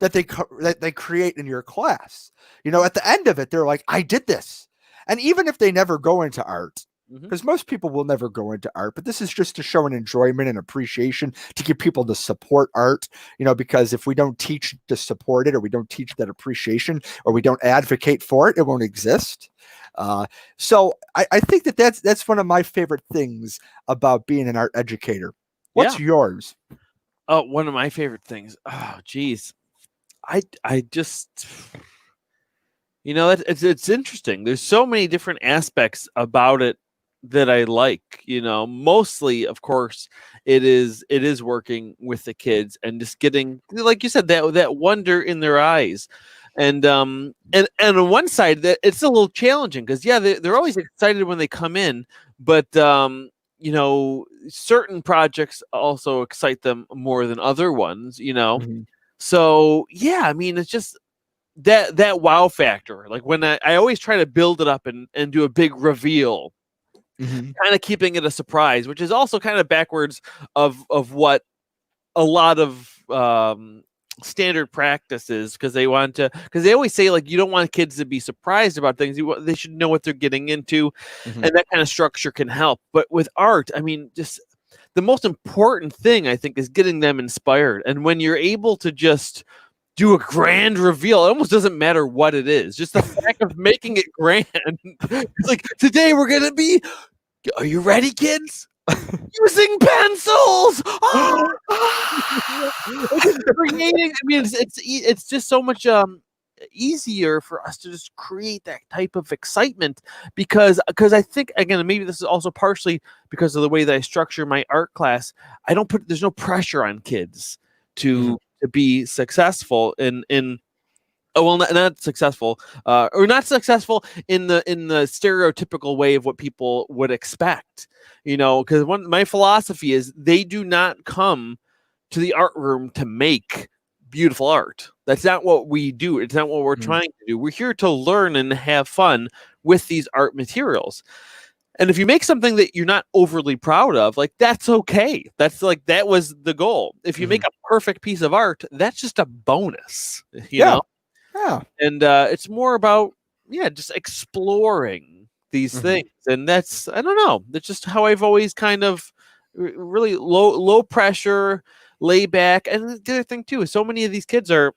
that they create in your class. At the end of it, they're like, I did this. And even if they never go into art, because most people will never go into art, but this is just to show an enjoyment and appreciation, to get people to support art, because if we don't teach to support it, or we don't teach that appreciation, or we don't advocate for it, it won't exist. So I think that's one of my favorite things about being an art educator. What's yours? Oh, one of my favorite things. Oh, geez. I just, it's interesting. There's so many different aspects about it that I like, mostly, of course, it is working with the kids and just getting, like you said, that wonder in their eyes. And on one side, that it's a little challenging because they're always excited when they come in, but certain projects also excite them more than other ones, So it's just that wow factor. Like when I always try to build it up and do a big reveal, kind of keeping it a surprise, which is also kind of backwards of what a lot of standard practices, because they always say, like, you don't want kids to be surprised about things. They should know what they're getting into, and that kind of structure can help. But with art, just the most important thing, I think, is getting them inspired. And when you're able to just do a grand reveal, it almost doesn't matter what it is. Just the fact of making it grand. It's like, today we're gonna be. Are you ready, kids? Using pencils. Creating. It's just so much easier for us to just create that type of excitement because I think, again, maybe this is also partially because of the way that I structure my art class. There's no pressure on kids to be successful not successful, or not successful in the stereotypical way of what people would expect, because my philosophy is they do not come to the art room to make beautiful art. That's not what we do. It's not what we're trying to do. We're here to learn and have fun with these art materials. And if you make something that you're not overly proud of, like, that's okay. That's like, that was the goal. If you make a perfect piece of art, that's just a bonus, you know? Yeah. And it's more about, just exploring these things. And that's, I don't know, that's just how I've always kind of really low pressure, lay back. And the other thing too is so many of these kids are,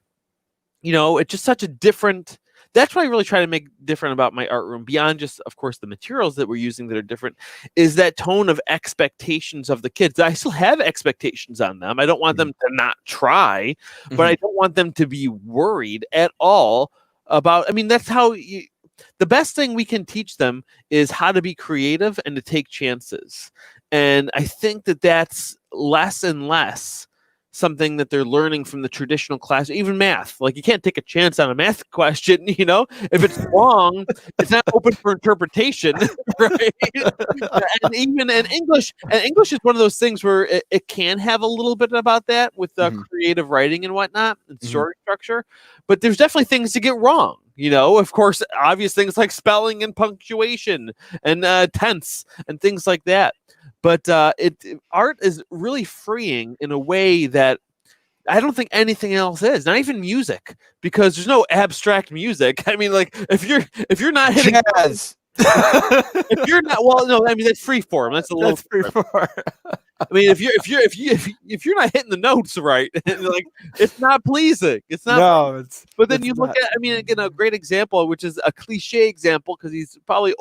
it's just such a different. That's what I really try to make different about my art room, beyond just, of course, the materials that we're using that are different, is that tone of expectations of the kids. I still have expectations on them. I don't want them to not try, but I don't want them to be worried at all about, that's how the best thing we can teach them is how to be creative and to take chances. And I think that that's less and less something that they're learning from the traditional class, even math. Like, you can't take a chance on a math question, if it's wrong, it's not open for interpretation, right? And even in English, is one of those things where it can have a little bit about that with creative writing and whatnot and story structure, but there's definitely things to get wrong. Of course, obvious things like spelling and punctuation and tense and things like that. But art is really freeing in a way that I don't think anything else is. Not even music, because there's no abstract music. Like, if you're not hitting jazz. if you're not, well, no, that's free form. That's a little free form. If you're not hitting the notes right, like, it's not pleasing. It's not. No, it's. But then you look at, again, a great example, which is a cliche example because he's probably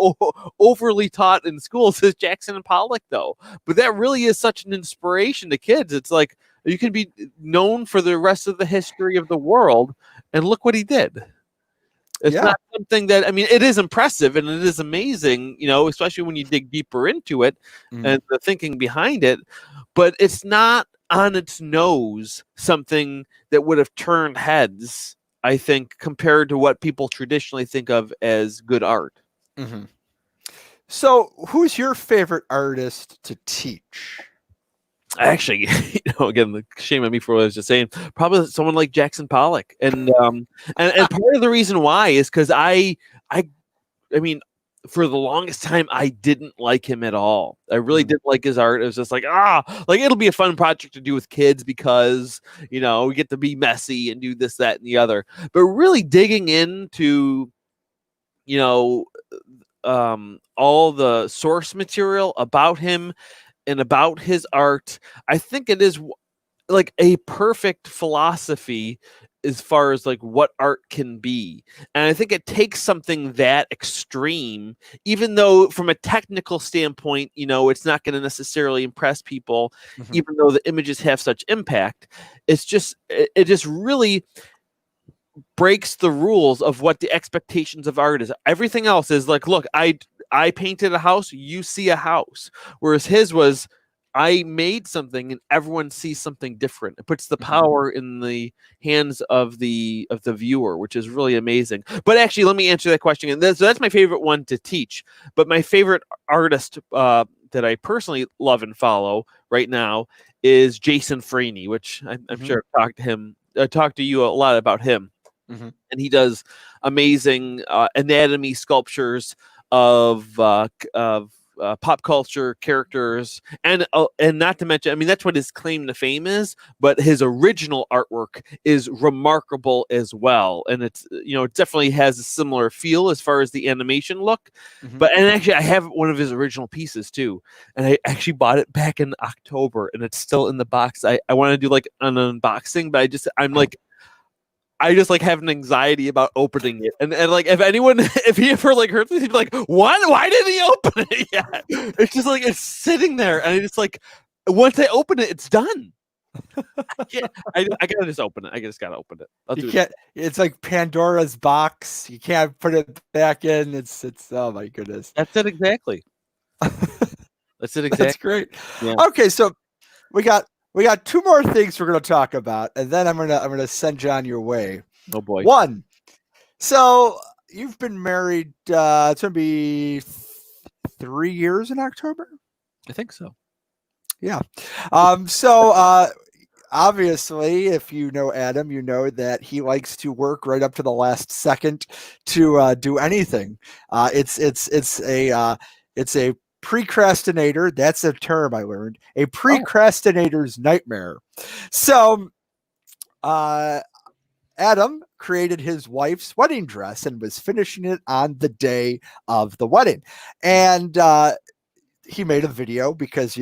overly taught in schools, is Jackson Pollock, though. But that really is such an inspiration to kids. It's like, you can be known for the rest of the history of the world, and look what he did. It's not something that, it is impressive and it is amazing, especially when you dig deeper into it and the thinking behind it, but it's not on its nose something that would have turned heads, I think, compared to what people traditionally think of as good art. So who's your favorite artist to teach? Actually, again, the shame on me for what I was just saying. Probably someone like Jackson Pollock, and part of the reason why is because I I mean, for the longest time, I didn't like him at all. I really didn't like his art. It was just like, like it'll be a fun project to do with kids because, we get to be messy and do this, that, and the other. But really digging into, all the source material about him and about his art, I think it is like a perfect philosophy as far as like what art can be. And I think it takes something that extreme, even though from a technical standpoint, it's not going to necessarily impress people, even though the images have such impact. It just really breaks the rules of what the expectations of art is. Everything else is like, look, I painted a house, you see a house. Whereas his was, I made something and everyone sees something different. It puts the power in the hands of the viewer, which is really amazing. But actually, let me answer that question. And so that's my favorite one to teach. But my favorite artist that I personally love and follow right now is Jason Franey, which I'm sure I've talked to you a lot about him. And he does amazing anatomy sculptures of pop culture characters, and not to mention, I mean, that's what his claim to fame is. But his original artwork is remarkable as well, and it's it definitely has a similar feel as far as the animation look. And actually, I have one of his original pieces too, and I actually bought it back in October, and it's still in the box. I want to do like an unboxing, but I just like have an anxiety about opening it. And like, if he ever like heard this, he'd be like, what? Why didn't he open it yet? It's just like, it's sitting there. And it's like, once I open it, it's done. I gotta just open it. I just gotta open it. You can't, it's like Pandora's box. You can't put it back in. It's, oh my goodness. That's it exactly. That's it exactly. That's great. Yeah. Okay. So we got 2 more things we're going to talk about, and then I'm going to send you on your way. Oh boy. 1. So you've been married. It's going to be 3 years in October. I think so. Yeah. So obviously, if you know Adam, you know that he likes to work right up to the last second to do anything. It's a precrastinator. That's a term I learned. A precrastinator's nightmare. So Adam created his wife's wedding dress and was finishing it on the day of the wedding. And he made a video because,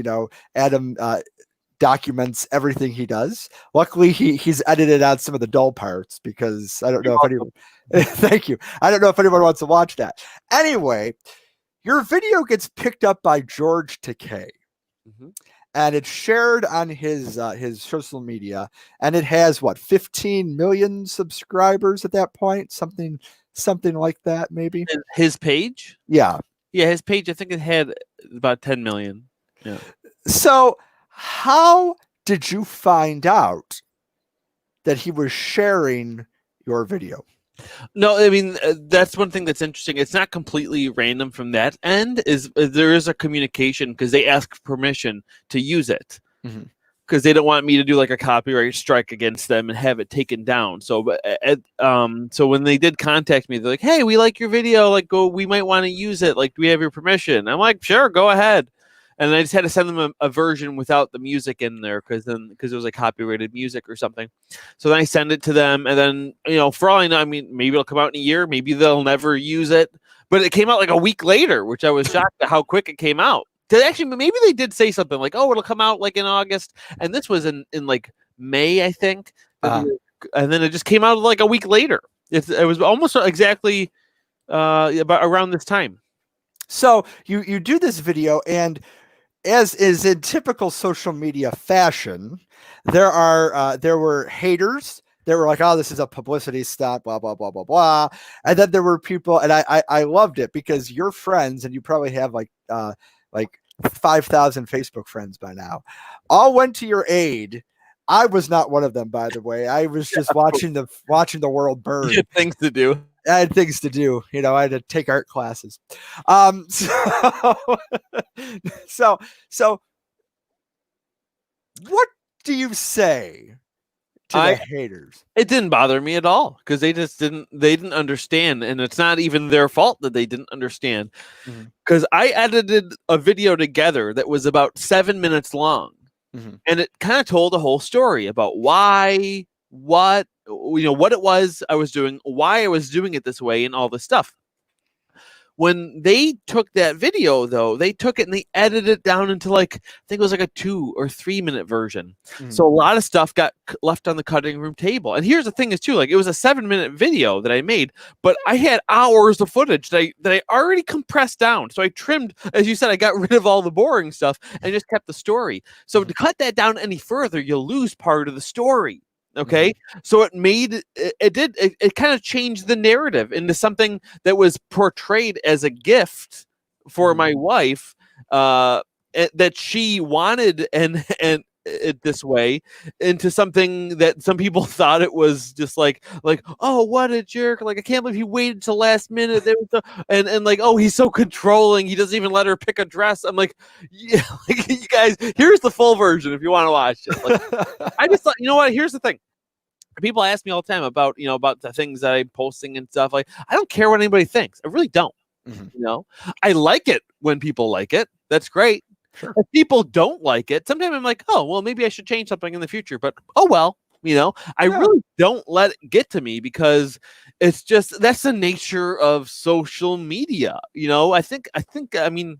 Adam documents everything he does. Luckily, he's edited out some of the dull parts because I don't know if anyone thank you. I don't know if anyone wants to watch that. Anyway, your video gets picked up by George Takei, and it's shared on his social media, and it has 15 million subscribers at that point, something like that, maybe. His page? Yeah, his page. I think it had about 10 million. Yeah. So, how did you find out that he was sharing your video? No, I mean, that's one thing that's interesting. It's not completely random from that end. There is a communication because they ask permission to use it because they don't want me to do like a copyright strike against them and have it taken down. So, so when they did contact me, they're like, "Hey, we like your video. Like, we might want to use it. Like, do we have your permission?" I'm like, "Sure, go ahead." And I just had to send them a version without the music in there because it was like copyrighted music or something. So then I send it to them, and then for all I know, I mean, maybe it'll come out in a year, maybe they'll never use it. But it came out like a week later, which I was shocked at how quick it came out. Actually, maybe they did say something like, "Oh, it'll come out like in August," and this was in like May, I think. And then it just came out like a week later. It was almost exactly about around this time. So you do this video, and as is in typical social media fashion, there were haters. They were like, "Oh, this is a publicity stunt, blah blah blah blah blah," and then there were people, and I loved it because your friends, and you probably have like 5,000 Facebook friends by now, all went to your aid. I was not one of them, by the way. I was just watching the world burn. You had things to do. I had things to do. I had to take art classes. So what do you say to the haters. It didn't bother me at all because they didn't understand, and it's not even their fault that they didn't understand. Because I edited a video together that was about 7 minutes long, and it kind of told a whole story about why, what it was I was doing, why I was doing it this way, and all this stuff. When they took that video, though, they took it and they edited it down into like, I think it was like a 2 or 3 minute version. So a lot of stuff got left on the cutting room table. And here's the thing is too, like it was a 7 minute video that I made, but I had hours of footage that I already compressed down. So I trimmed, as you said, I got rid of all the boring stuff and just kept the story. So to cut that down any further, you'll lose part of the story. Okay. So it kind of changed the narrative into something that was portrayed as a gift for my wife, that she wanted and it this way, into something that some people thought it was just like, oh, what a jerk. Like, I can't believe he waited till last minute. And like, oh, he's so controlling. He doesn't even let her pick a dress. I'm like, yeah, like, you guys, here's the full version if you want to watch it. Like, I just thought, you know what? Here's the thing. People ask me all the time about the things that I'm posting and stuff. Like, I don't care what anybody thinks. I really don't. I like it when people like it. That's great. Sure. If people don't like it, sometimes I'm like, oh, well, maybe I should change something in the future. But oh well, I really don't let it get to me because it's just that's the nature of social media. I mean,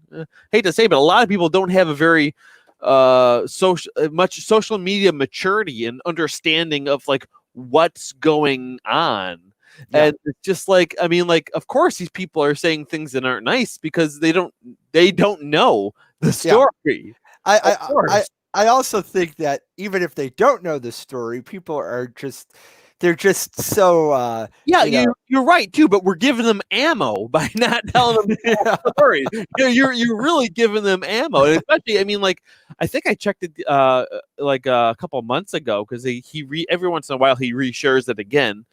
hate to say, but a lot of people don't have a very much social media maturity and understanding of like what's going on. And it's just like, I mean, like, of course these people are saying things that aren't nice because they don't know the story. I also think that even if they don't know the story, people are they're just so you're right too, but we're giving them ammo by not telling them the story. You're really giving them ammo. And especially, I mean, like, I think I checked it like a couple of months ago because every once in a while he reshares it again.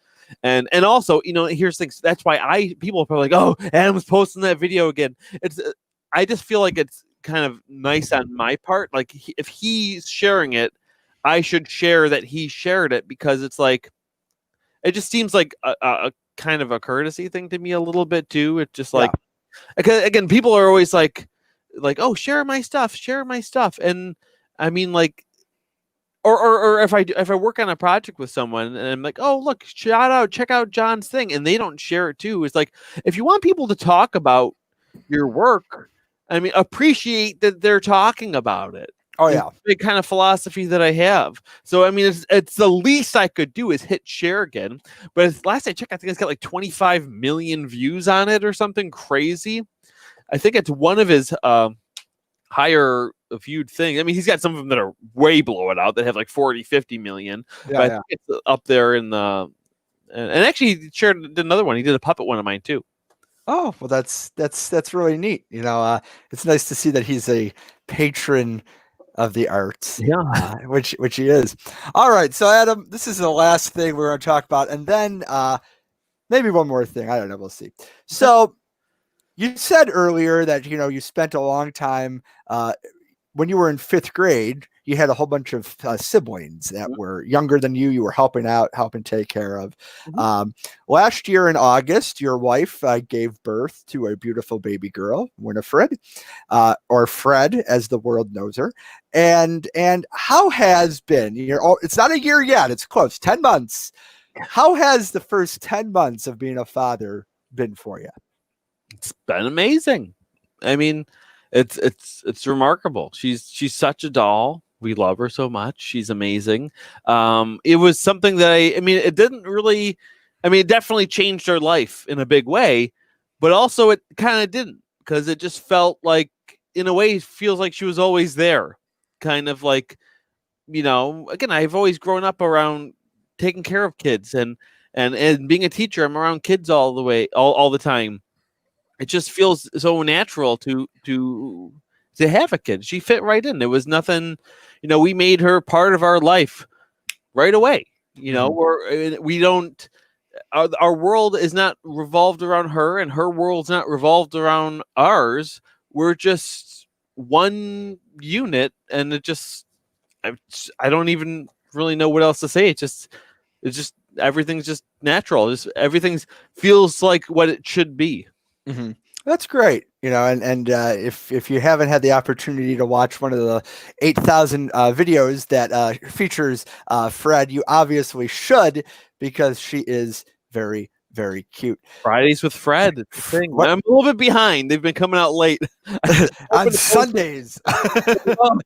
And also, here's things. That's why people are probably like, oh, Adam's posting that video again. I just feel like it's kind of nice on my part. Like, if he's sharing it, I should share that he shared it, because it's like, it just seems like a kind of a courtesy thing to me a little bit too. It's just like, again, people are always like, oh, share my stuff. And I mean, like, or if I work on a project with someone and I'm like, oh, look, check out John's thing, and they don't share it too. It's like, if you want people to talk about your work, I mean, appreciate that they're talking about it. Oh yeah, it's the kind of philosophy that I have. So I mean, it's the least I could do is hit share again. But last I checked, I think it's got like 25 million views on it or something crazy. I think it's one of his higher viewed things. I mean, he's got some of them that are way below it out that have like 40, 50 million. But I think it's up there in the. And actually, he did another one. He did a puppet one of mine too. Oh well, that's really neat. It's nice to see that he's a patron of the arts, which he is. All right, so Adam, this is the last thing we're going to talk about, and then maybe one more thing. I don't know. We'll see. So you said earlier that you spent a long time when you were in 5th grade. You had a whole bunch of siblings that were younger than you. You were helping take care of. Last year in August, your wife gave birth to a beautiful baby girl, Winifred, or Fred, as the world knows her. And how has been? It's not a year yet. It's close. 10 months. How has the first 10 months of being a father been for you? It's been amazing. I mean, it's remarkable. She's such a doll. We love her so much. She's amazing. It was something that it didn't really, it definitely changed her life in a big way, but also it kind of didn't, because it just felt like, in a way, it feels like she was always there. Kind of like, again, I've always grown up around taking care of kids and being a teacher. I'm around kids all the time. It just feels so natural to have a kid. She fit right in. There was nothing, we made her part of our life right away. We don't, our world is not revolved around her, and her world's not revolved around ours. We're just one unit, and it just, I don't even really know what else to say. It's just everything's just natural. Just everything feels like what it should be. Mm-hmm. That's great, and if you haven't had the opportunity to watch one of the 8,000 videos that features Fred, you obviously should, because she is very, very cute. Fridays with Fred. It's the thing. I'm a little bit behind. They've been coming out late on Sundays. I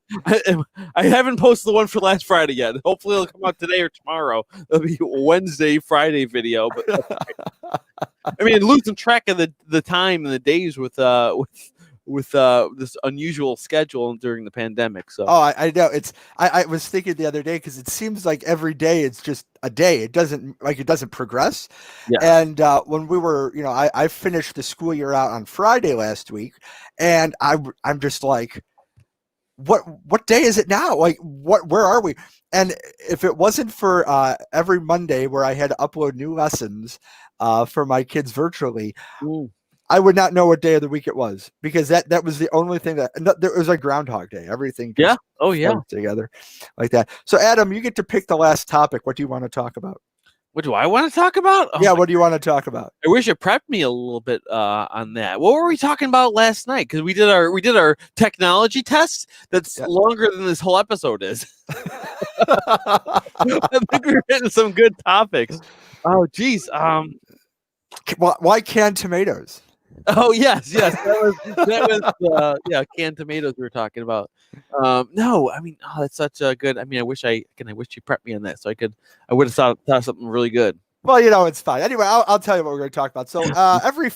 haven't posted the one for last Friday yet. Hopefully it'll come out today or tomorrow. It'll be Wednesday, Friday video. But I mean, losing track of the time and the days with this unusual schedule during the pandemic. So I know I was thinking the other day, because it seems like every day it's just a day. It doesn't progress. Yeah. And when we were, I finished the school year out on Friday last week, and I'm just like, what day is it now? Like, where are we? And if it wasn't for every Monday where I had to upload new lessons for my kids virtually, I would not know what day of the week it was, because that was the only thing it was like Groundhog Day. Everything just together like that. So Adam, you get to pick the last topic. What do you want to talk about? What do I want to talk about? What do you want to talk about? I wish you prepped me a little bit on that. What were we talking about last night? Because we did our technology test. That's longer than this whole episode is. I think we're hitting some good topics. Oh, geez. Why canned tomatoes? Oh yes, that was canned tomatoes we were talking about. No, I mean, that's such a good. I mean, I wish you prepped me on that, so I would have thought something really good. Well, it's fine. Anyway, I'll tell you what we're going to talk about. So every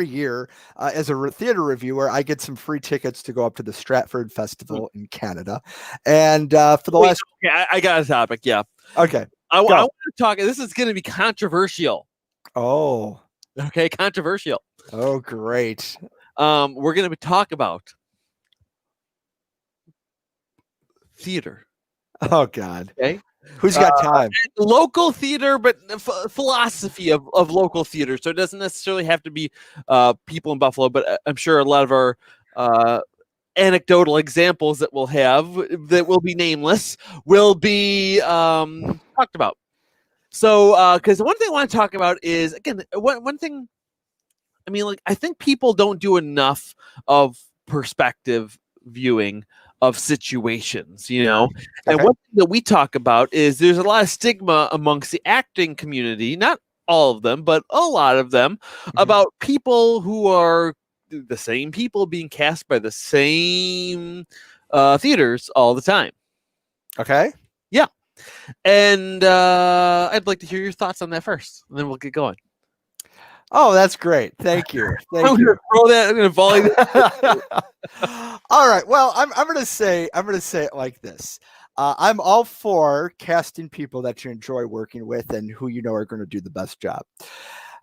year, as a theater reviewer, I get some free tickets to go up to the Stratford Festival in Canada, and for the last. Okay, I got a topic. Yeah. Okay. I want to talk. This is going to be controversial. Oh. Okay, controversial. Oh, great. We're going to talk about theater. Oh, God. Okay. Who's got time? Local theater, but philosophy of local theater. So it doesn't necessarily have to be people in Buffalo, but I'm sure a lot of our anecdotal examples that we'll have, that will be nameless, will be talked about. So, because one thing I want to talk about is, again, one thing, I mean, like, I think people don't do enough of perspective viewing of situations, Okay. And one thing that we talk about is there's a lot of stigma amongst the acting community, not all of them, but a lot of them, about people who are the same people being cast by the same theaters all the time. Okay. Yeah. And I'd like to hear your thoughts on that first, and then we'll get going. Oh, that's great. Thank you. I'm gonna throw that. I'm gonna volley that. All right. Well, I'm gonna say it like this. I'm all for casting people that you enjoy working with and who are going to do the best job.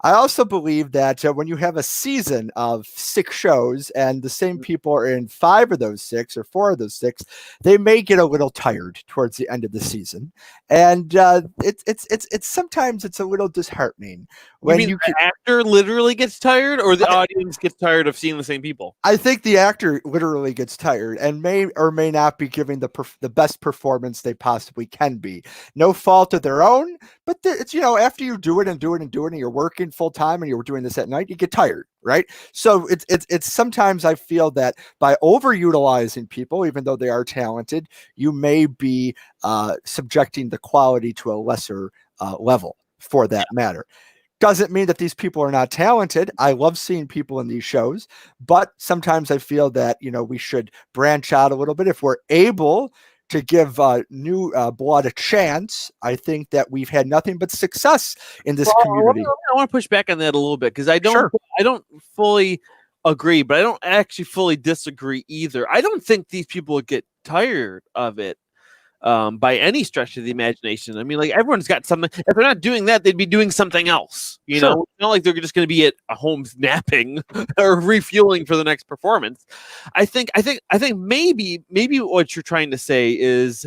I also believe that when you have a season of 6 shows and the same people are in 5 of those 6 or 4 of those 6, they may get a little tired towards the end of the season, and it's sometimes it's a little disheartening when the actor literally gets tired, or the audience gets tired of seeing the same people. I think the actor literally gets tired and may or may not be giving the best performance they possibly can be. No fault of their own, but it's after you do it and do it and do it, and you're working full time and you're doing this at night, you get tired, right? So it's sometimes I feel that by overutilizing people, even though they are talented, you may be subjecting the quality to a lesser level for that matter. Doesn't mean that these people are not talented. I love seeing people in these shows, but sometimes I feel that we should branch out a little bit if we're able to give new blood a chance. I think that we've had nothing but success in this community. I want to push back on that a little bit, because I don't fully agree, but I don't actually fully disagree either. I don't think these people would get tired of it by any stretch of the imagination. I mean, like, everyone's got something. If they're not doing that, they'd be doing something else. It's not like they're just going to be at home napping or refueling for the next performance. I think maybe what you're trying to say is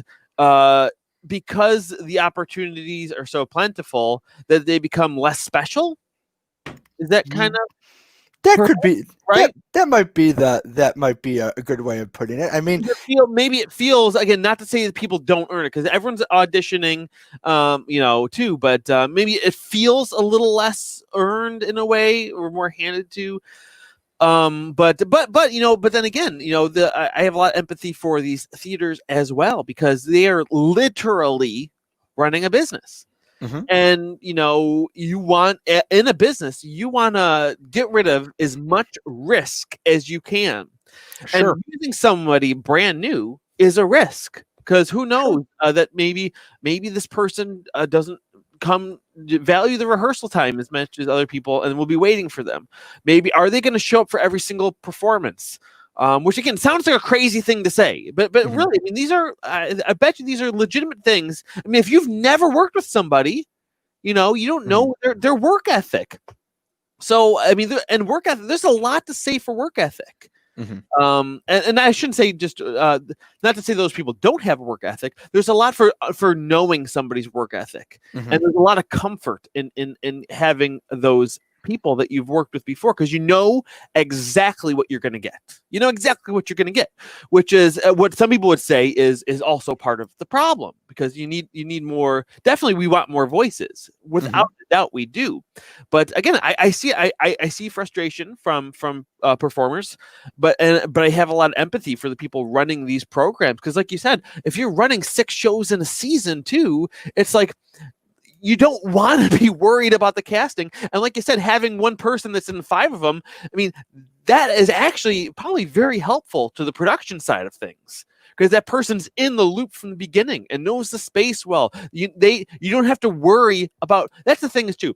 because the opportunities are so plentiful that they become less special. Is that kind of? That could be right. That might be a good way of putting it. I mean, Maybe it feels, again, not to say that people don't earn it, because everyone's auditioning, too. But maybe it feels a little less earned in a way, or more handed to. But then again, I have a lot of empathy for these theaters as well, because they are literally running a business. mm-hmm. And you want, in a business, you want to get rid of as much risk as you can. Sure. And using somebody brand new is a risk, because who knows, that maybe this person doesn't value the rehearsal time as much as other people, and we'll be waiting for them. Maybe are they going to show up for every single performance? Which again sounds like a crazy thing to say, but mm-hmm. really, I mean, these are, I bet you these are legitimate things. I mean, if you've never worked with somebody, you don't know their work ethic. So I mean, and work ethic, there's a lot to say for work ethic. Mm-hmm. And I shouldn't say just not to say those people don't have a work ethic. There's a lot for knowing somebody's work ethic, mm-hmm. and there's a lot of comfort in having those people that you've worked with before, because you know exactly what you're going to get. You know exactly what you're going to get, which is what some people would say is also part of the problem, because you need more. Definitely, we want more voices. Without a doubt, we do. But again, I see frustration from performers, but I have a lot of empathy for the people running these programs, because, like you said, if you're running 6 shows in a season too, it's like, you don't want to be worried about the casting. And like you said, having one person that's in 5 of them, I mean, that is actually probably very helpful to the production side of things, because that person's in the loop from the beginning and knows the space well. You don't have to worry about, that's the thing is too,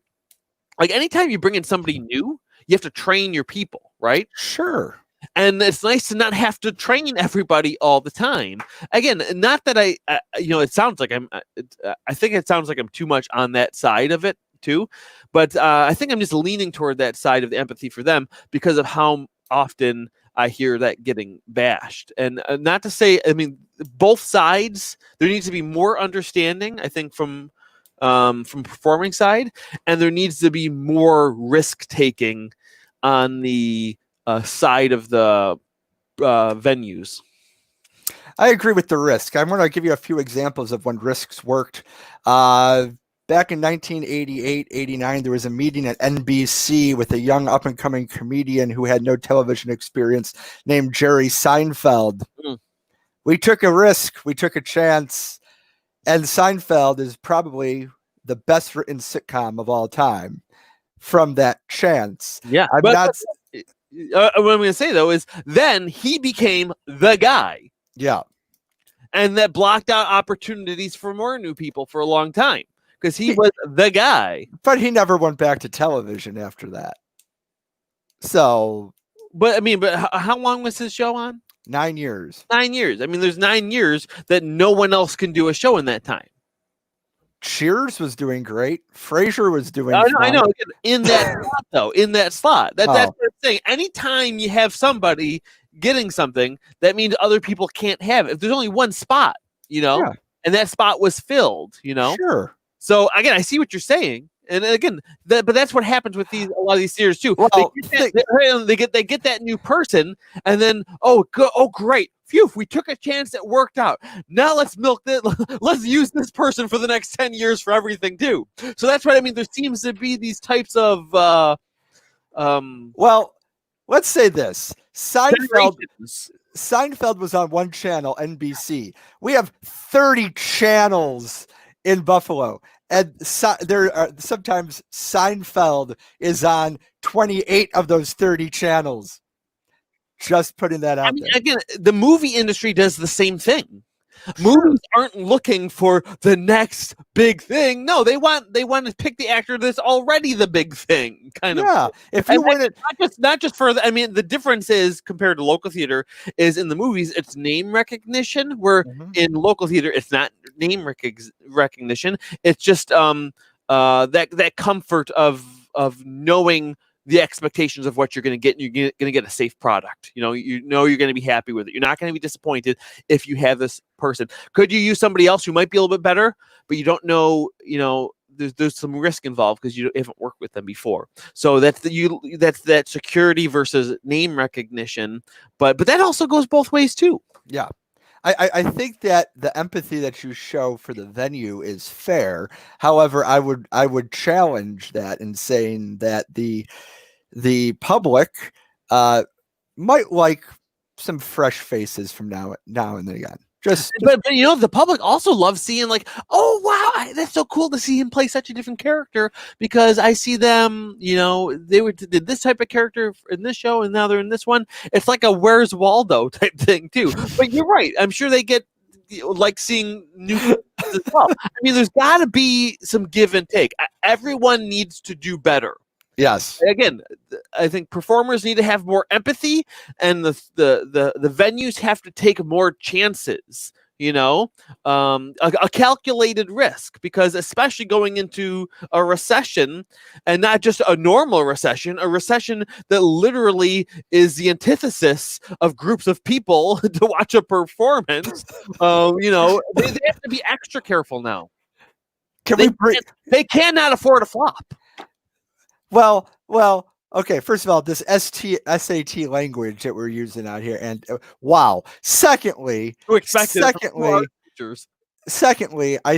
like anytime you bring in somebody new, you have to train your people, right? Sure. And it's nice to not have to train everybody all the time. Again, not that it sounds like I think it sounds like I'm too much on that side of it too, but I think I'm just leaning toward that side of the empathy for them, because of how often I hear that getting bashed. And not to say, I mean, both sides, there needs to be more understanding, I think, from performing side, and there needs to be more risk taking on the side of the venues. I agree with the risk. I'm going to give you a few examples of when risks worked. Back in 1988-89, there was a meeting at NBC with a young up-and-coming comedian who had no television experience named Jerry Seinfeld. We took a risk. We took a chance. And Seinfeld is probably the best written sitcom of all time from that chance. Yeah. What I'm going to say, though, is then he became the guy. Yeah. And that blocked out opportunities for more new people for a long time, because he was the guy. But he never went back to television after that. So. But how long was his show on? 9 years. 9 years. I mean, there's 9 years that no one else can do a show in that time. Cheers was doing great. Frasier was doing I know. In that slot, though. In that slot. That's what I'm saying. Anytime you have somebody getting something, that means other people can't have it. If there's only one spot, and that spot was filled, Sure. So, again, I see what you're saying. And again, but that's what happens with a lot of these theaters too. Well, they get that new person, and then great, phew, we took a chance that worked out. Now let's milk it. Let's use this person for the next 10 years for everything too. So that's what I mean. There seems to be these types of Well, let's say this: Seinfeld was on one channel, NBC. We have 30 channels in Buffalo. And there are sometimes Seinfeld is on 28 of those 30 channels. Just putting that out there. Again, the movie industry does the same thing. Sure. Movies aren't looking for the next big thing. No, they want to pick the actor that's already the big thing. If you win it, not just for the difference is, compared to local theater, is in the movies it's name recognition, where in local theater it's not name recognition. It's just that comfort of knowing the expectations of what you're going to get, and you're going to get a safe product. You're going to be happy with it. You're not going to be disappointed if you have this person. Could you use somebody else who might be a little bit better, but you don't know, there's some risk involved because you haven't worked with them before. So that's that security versus name recognition. But that also goes both ways too. Yeah. I think that the empathy that you show for the venue is fair. However, I would challenge that in saying that the public might like some fresh faces from now and then again. But the public also loves seeing like, oh wow, that's so cool to see him play such a different character, because I see them, they did this type of character in this show and now they're in this one. It's like a Where's Waldo type thing too. But you're right. I'm sure they get like seeing new as well. I mean, there's got to be some give and take. Everyone needs to do better. Yes. Again, I think performers need to have more empathy, and the venues have to take more chances. A calculated risk, because especially going into a recession, and not just a normal recession, a recession that literally is the antithesis of groups of people to watch a performance. They have to be extra careful now. They cannot afford a flop. Well, okay. First of all, this SAT language that we're using out here, and wow. Secondly, I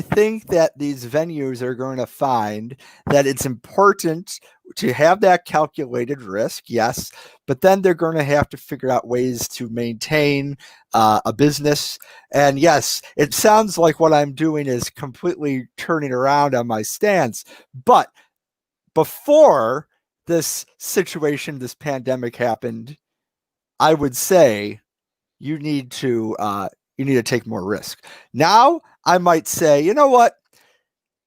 think that these venues are going to find that it's important to have that calculated risk, yes, but then they're going to have to figure out ways to maintain a business. And yes, it sounds like what I'm doing is completely turning around on my stance, but before this situation, this pandemic happened, I would say you need to take more risk. Now, I might say, you know what?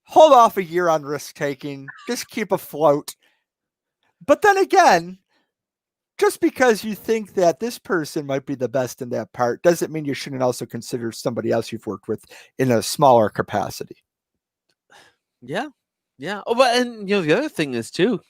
Hold off a year on risk taking. Just keep afloat. But then again, just because you think that this person might be the best in that part doesn't mean you shouldn't also consider somebody else you've worked with in a smaller capacity. Yeah. Yeah. Oh, but the other thing is too,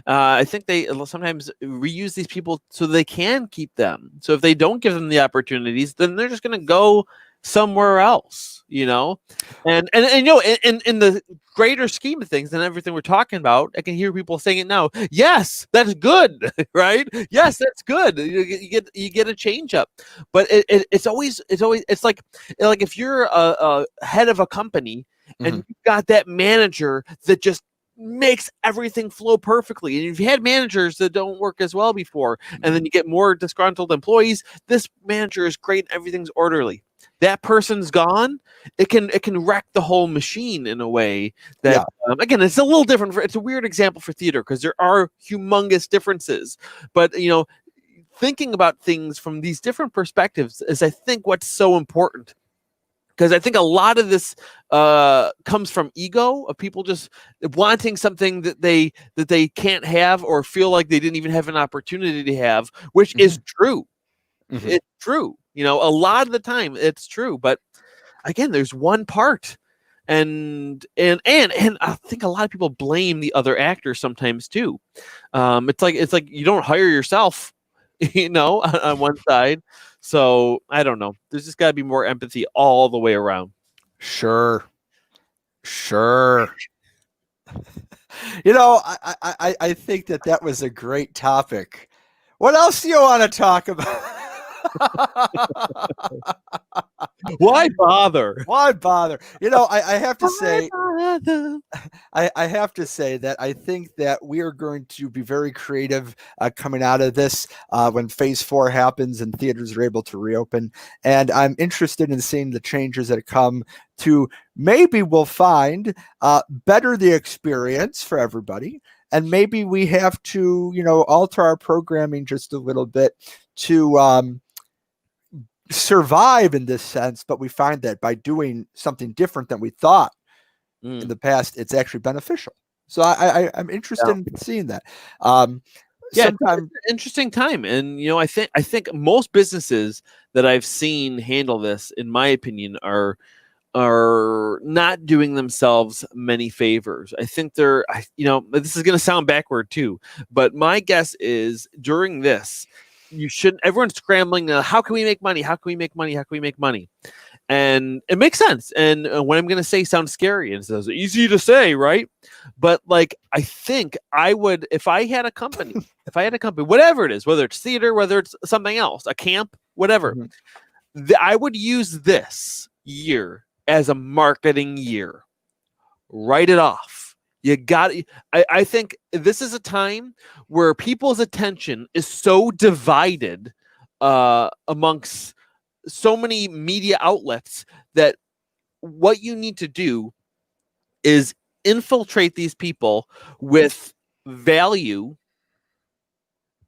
I think they sometimes reuse these people so they can keep them. So if they don't give them the opportunities, then they're just going to go somewhere else. And in the greater scheme of things and everything we're talking about, I can hear people saying it now. Yes, that's good, right? Yes, that's good. You get a change up, but it's like if you're a head of a company. And you've got that manager that just makes everything flow perfectly. And if you had managers that don't work as well before, and then you get more disgruntled employees, this manager is great, everything's orderly. That person's gone, it can wreck the whole machine in a way that, again, it's a little different. It's a weird example for theater because there are humongous differences. But, thinking about things from these different perspectives is, I think, what's so important. Because I think a lot of this comes from ego, of people just wanting something that they can't have or feel like they didn't even have an opportunity to have, which is true. Mm-hmm. It's true. A lot of the time it's true. But again, there's one part. And I think a lot of people blame the other actors sometimes too. It's like you don't hire yourself, on one side. So I don't know. There's just got to be more empathy all the way around. Sure. I think that was a great topic. What else do you want to talk about? Why bother? I have to say, I have to say that I think that we are going to be very creative coming out of this when phase 4 happens and theaters are able to reopen. And I'm interested in seeing the changes that come to, maybe we'll find better the experience for everybody. And maybe we have to, alter our programming just a little bit to survive in this sense, but we find that by doing something different than we thought in the past, it's actually beneficial. So I'm interested in seeing that. It's an interesting time, and I think most businesses that I've seen handle this, in my opinion, are not doing themselves many favors. I think this is going to sound backward too, but my guess is during this, everyone's scrambling. How can we make money? How can we make money? How can we make money? And it makes sense. And what I'm going to say sounds scary and says easy to say, right? But like, I think I would, if I had a company, whatever it is, whether it's theater, whether it's something else, a camp, whatever, I would use this year as a marketing year. Write it off. You got it. I think this is a time where people's attention is so divided amongst so many media outlets that what you need to do is infiltrate these people with value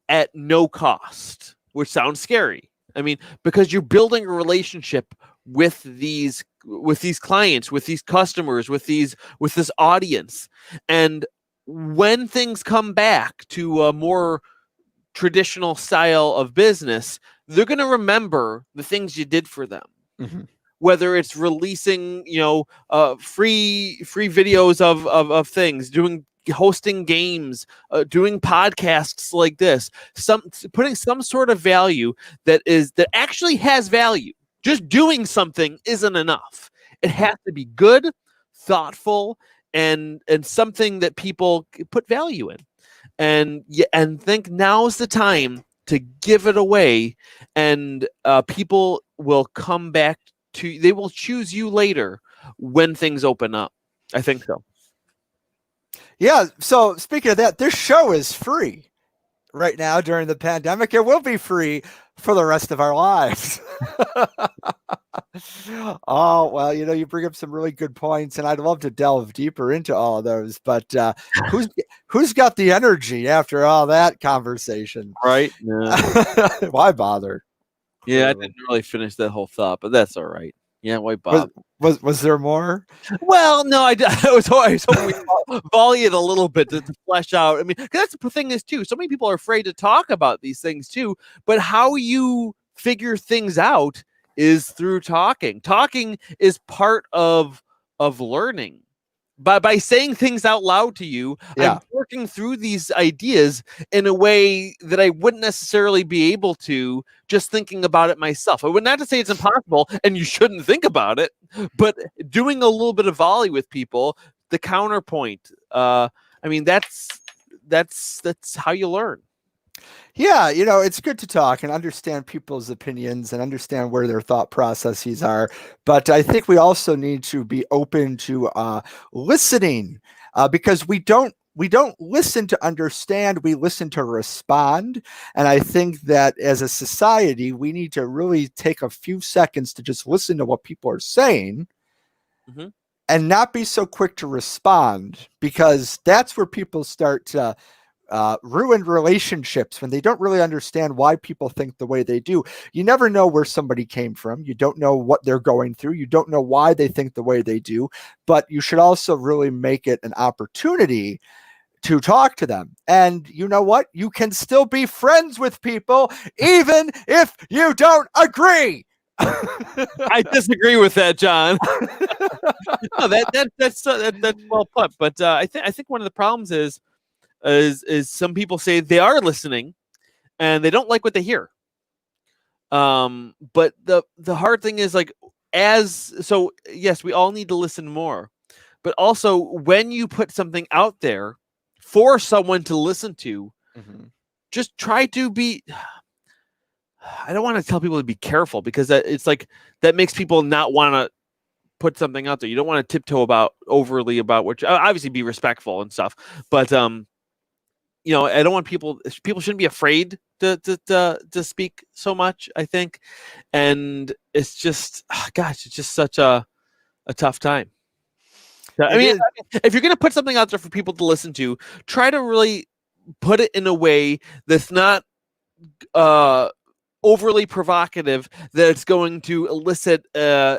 at no cost, which sounds scary. I mean, because you're building a relationship with these clients, with these customers, with this audience. And when things come back to a more traditional style of business, they're going to remember the things you did for them. Whether it's releasing, free videos of things, hosting games, doing podcasts like this, putting some sort of value that actually has value. Just doing something isn't enough. It has to be good, thoughtful, and something that people put value in. And think now's the time to give it away, and people will come back to. They will choose you later when things open up. I think so. Yeah. So speaking of that, this show is free right now during the pandemic. It will be free for the rest of our lives. Oh, well, you bring up some really good points, and I'd love to delve deeper into all of those. But who's got the energy after all that conversation? Right? Yeah. Why bother? Yeah, I didn't really finish that whole thought, but that's all right. Yeah, why bother? Was there more? Well, no, I was hoping we volley it a little bit to flesh out. I mean, 'cause that's the thing is too. So many people are afraid to talk about these things too. But how you figure things out is through talking. Talking is part of learning. By saying things out loud to you, I'm working through these ideas in a way that I wouldn't necessarily be able to just thinking about it myself. I would not to say it's impossible and you shouldn't think about it, but doing a little bit of volley with people, the counterpoint. I mean, that's how you learn. Yeah, it's good to talk and understand people's opinions and understand where their thought processes are. But I think we also need to be open to listening because we don't listen to understand, we listen to respond. And I think that as a society, we need to really take a few seconds to just listen to what people are saying. And not be so quick to respond, because that's where people start to ruin relationships when they don't really understand why people think the way they do. You never know where somebody came from. You don't know what they're going through. You don't know why they think the way they do, but you should also really make it an opportunity to talk to them. And you know what? You can still be friends with people even if you don't agree. I disagree with that, John. No, that's well put. But I think one of the problems is some people say they are listening and they don't like what they hear. But the hard thing is, like, yes, we all need to listen more, but also when you put something out there for someone to listen to, just try to be. I don't want to tell people to be careful, because it's like that makes people not want to put something out there. You don't want to tiptoe overly about what. Obviously, be respectful and stuff, but I don't want people shouldn't be afraid to speak so much, I think. And it's just, it's just such a tough time. I mean, if you're going to put something out there for people to listen to, try to really put it in a way that's not overly provocative, that it's going to elicit a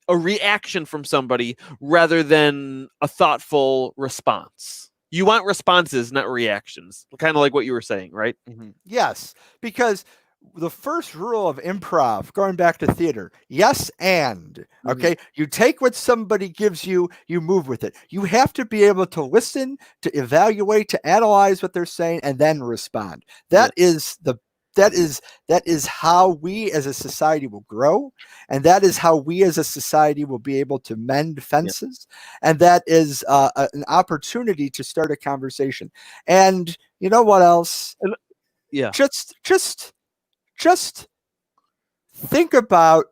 reaction from somebody rather than a thoughtful response. You want responses, not reactions. Kind of like what you were saying, right? Yes, because the first rule of improv, going back to theater, yes and. Okay, you take what somebody gives you, you move with it. You have to be able to listen, to evaluate, to analyze what they're saying, and then respond. That is the that is how we as a society will grow, and that is how we as a society will be able to mend fences, and that is an opportunity to start a conversation. And you know what else? Yeah. Just think about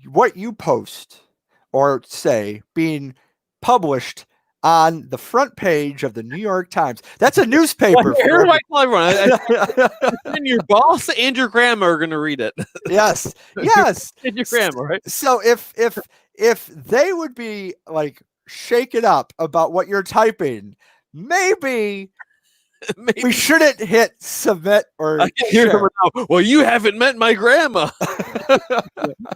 what you post or say being published on the front page of the New York Times. That's a newspaper. Here's what I tell everyone. And your boss and your grandma are going to read it. Yes. And your grandma, right? So if they would be like shaken up about what you're typing, maybe we shouldn't hit submit or share. Well, you haven't met my grandma.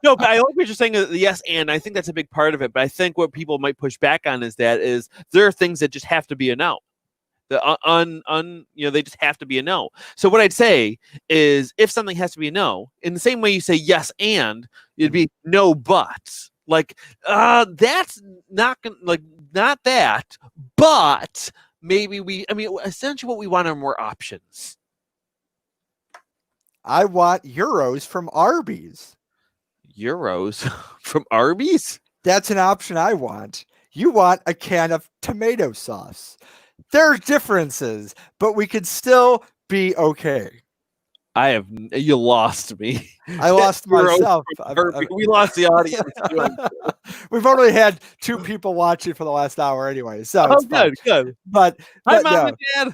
No, but I like what you're saying. Yes, and I think that's a big part of it. But I think what people might push back on is there are things that just have to be a no. They just have to be a no. So what I'd say is, if something has to be a no, in the same way you say yes and, it'd be no but. Like that's not that, but maybe essentially what we want are more options. I want euros from Arby's. Euros from Arby's? That's an option I want. You want a can of tomato sauce. There are differences, but we could still be okay. You lost me. I lost myself. We lost the audience. We've only had 2 people watching for the last hour anyway. So it's good. But hi, Mom and Dad.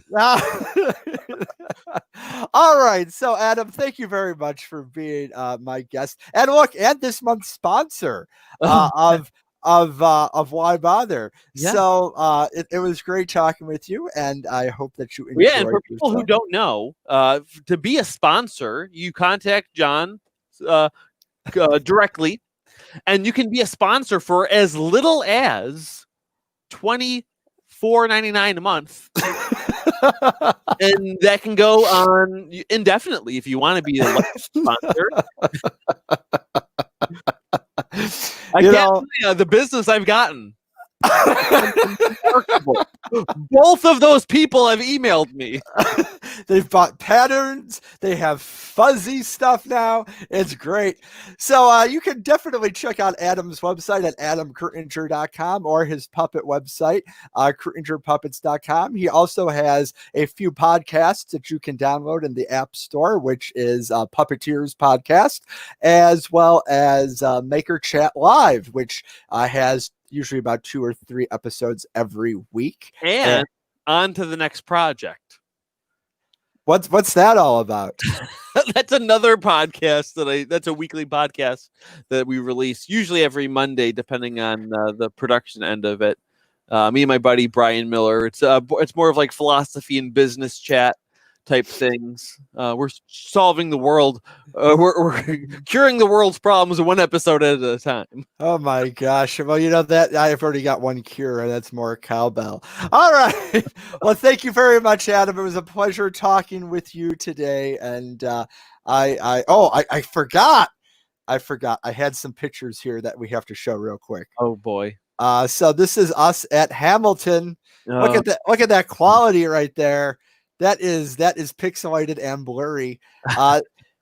All right. So Adam, thank you very much for being my guest. And look, and this month's sponsor of Why Bother. Yeah. So it was great talking with you, and I hope that you enjoyed. Yeah, and for people who don't know, to be a sponsor, you contact John directly, and you can be a sponsor for as little as $24.99 a month. And that can go on indefinitely if you want to be a sponsor. The business I've gotten. Both of those people have emailed me. They've bought patterns. They have fuzzy stuff now. It's great. So you can definitely check out Adam's website at adamkrutinger.com or his puppet website, KrutingerPuppets.com. He also has a few podcasts that you can download in the App Store, which is Puppeteers Podcast, as well as Maker Chat Live, which has usually about 2 or 3 episodes every week. And on to the next project. What's that all about? That's another podcast that's a weekly podcast that we release usually every Monday, depending on the production end of it. Me and my buddy Brian Miller. It's more of like philosophy and business chat type things. We're solving the world. We're curing the world's problems 1 episode at a time. Oh my gosh. Well, that I've already got one cure, and that's more cowbell. All right. Well, thank you very much, Adam. It was a pleasure talking with you today. And I forgot. I had some pictures here that we have to show real quick. Oh boy. So this is us at Hamilton. Look at that quality right there. That is pixelated and blurry.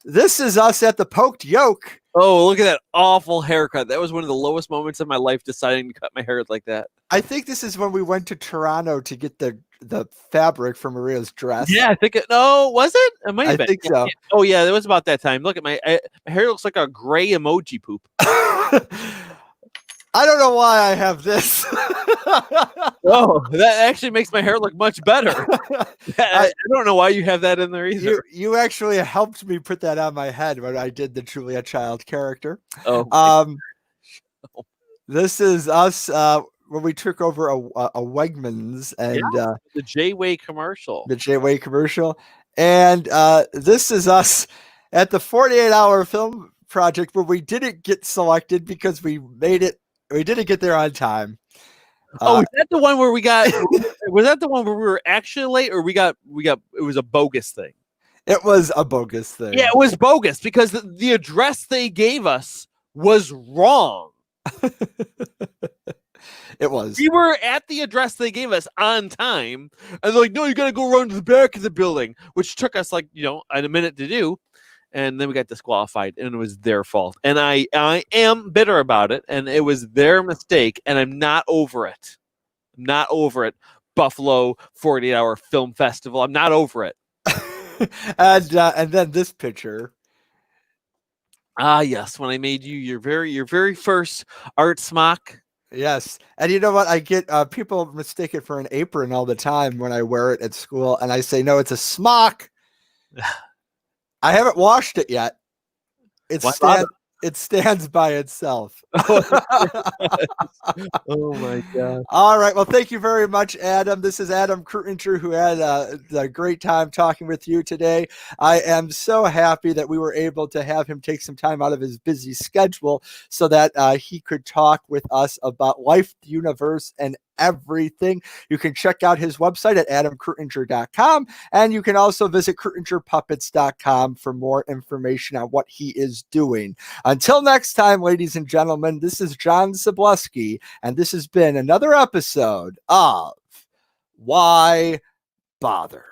This is us at the Poked Yoke. Oh, look at that awful haircut. That was one of the lowest moments of my life, deciding to cut my hair like that. I think this is when we went to Toronto to get the fabric for Maria's dress. Yeah, I think was it? It might have been. I think so. Oh yeah, it was about that time. Look at my hair looks like a gray emoji poop. I don't know why I have this. Oh, that actually makes my hair look much better. I don't know why you have that in there either. You actually helped me put that on my head when I did the Julia Child character. Oh. This is us when we took over a Wegmans and the J-Way commercial. The J-Way commercial. And this is us at the 48-hour film project where we didn't get selected because we didn't get there on time. Was that the one where we got? Was that the one where we were actually late, or we got? It was a bogus thing. It was a bogus thing. Yeah, it was bogus because the address they gave us was wrong. It was. We were at the address they gave us on time, and they're like, "No, you got to go around to the back of the building," which took us like a minute to do, and then we got disqualified, and it was their fault. And I am bitter about it, and it was their mistake, and I'm not over it. I'm not over it. Buffalo 48-hour film festival. I'm not over it. And then this picture. Ah, yes, when I made you your very first art smock. Yes. And you know what? I get people mistake it for an apron all the time when I wear it at school. And I say, no, it's a smock. I haven't washed it yet. It stands by itself. Oh my God. All right. Well, thank you very much, Adam. This is Adam Kreutinger, who had a great time talking with you today. I am so happy that we were able to have him take some time out of his busy schedule so that he could talk with us about life, the universe, and everything. You can check out his website at adamkreutinger.com, and you can also visit KreutingerPuppets.com for more information on what he is doing. Until next time, ladies and gentlemen, this is John Szablewski, and this has been another episode of Why Bother?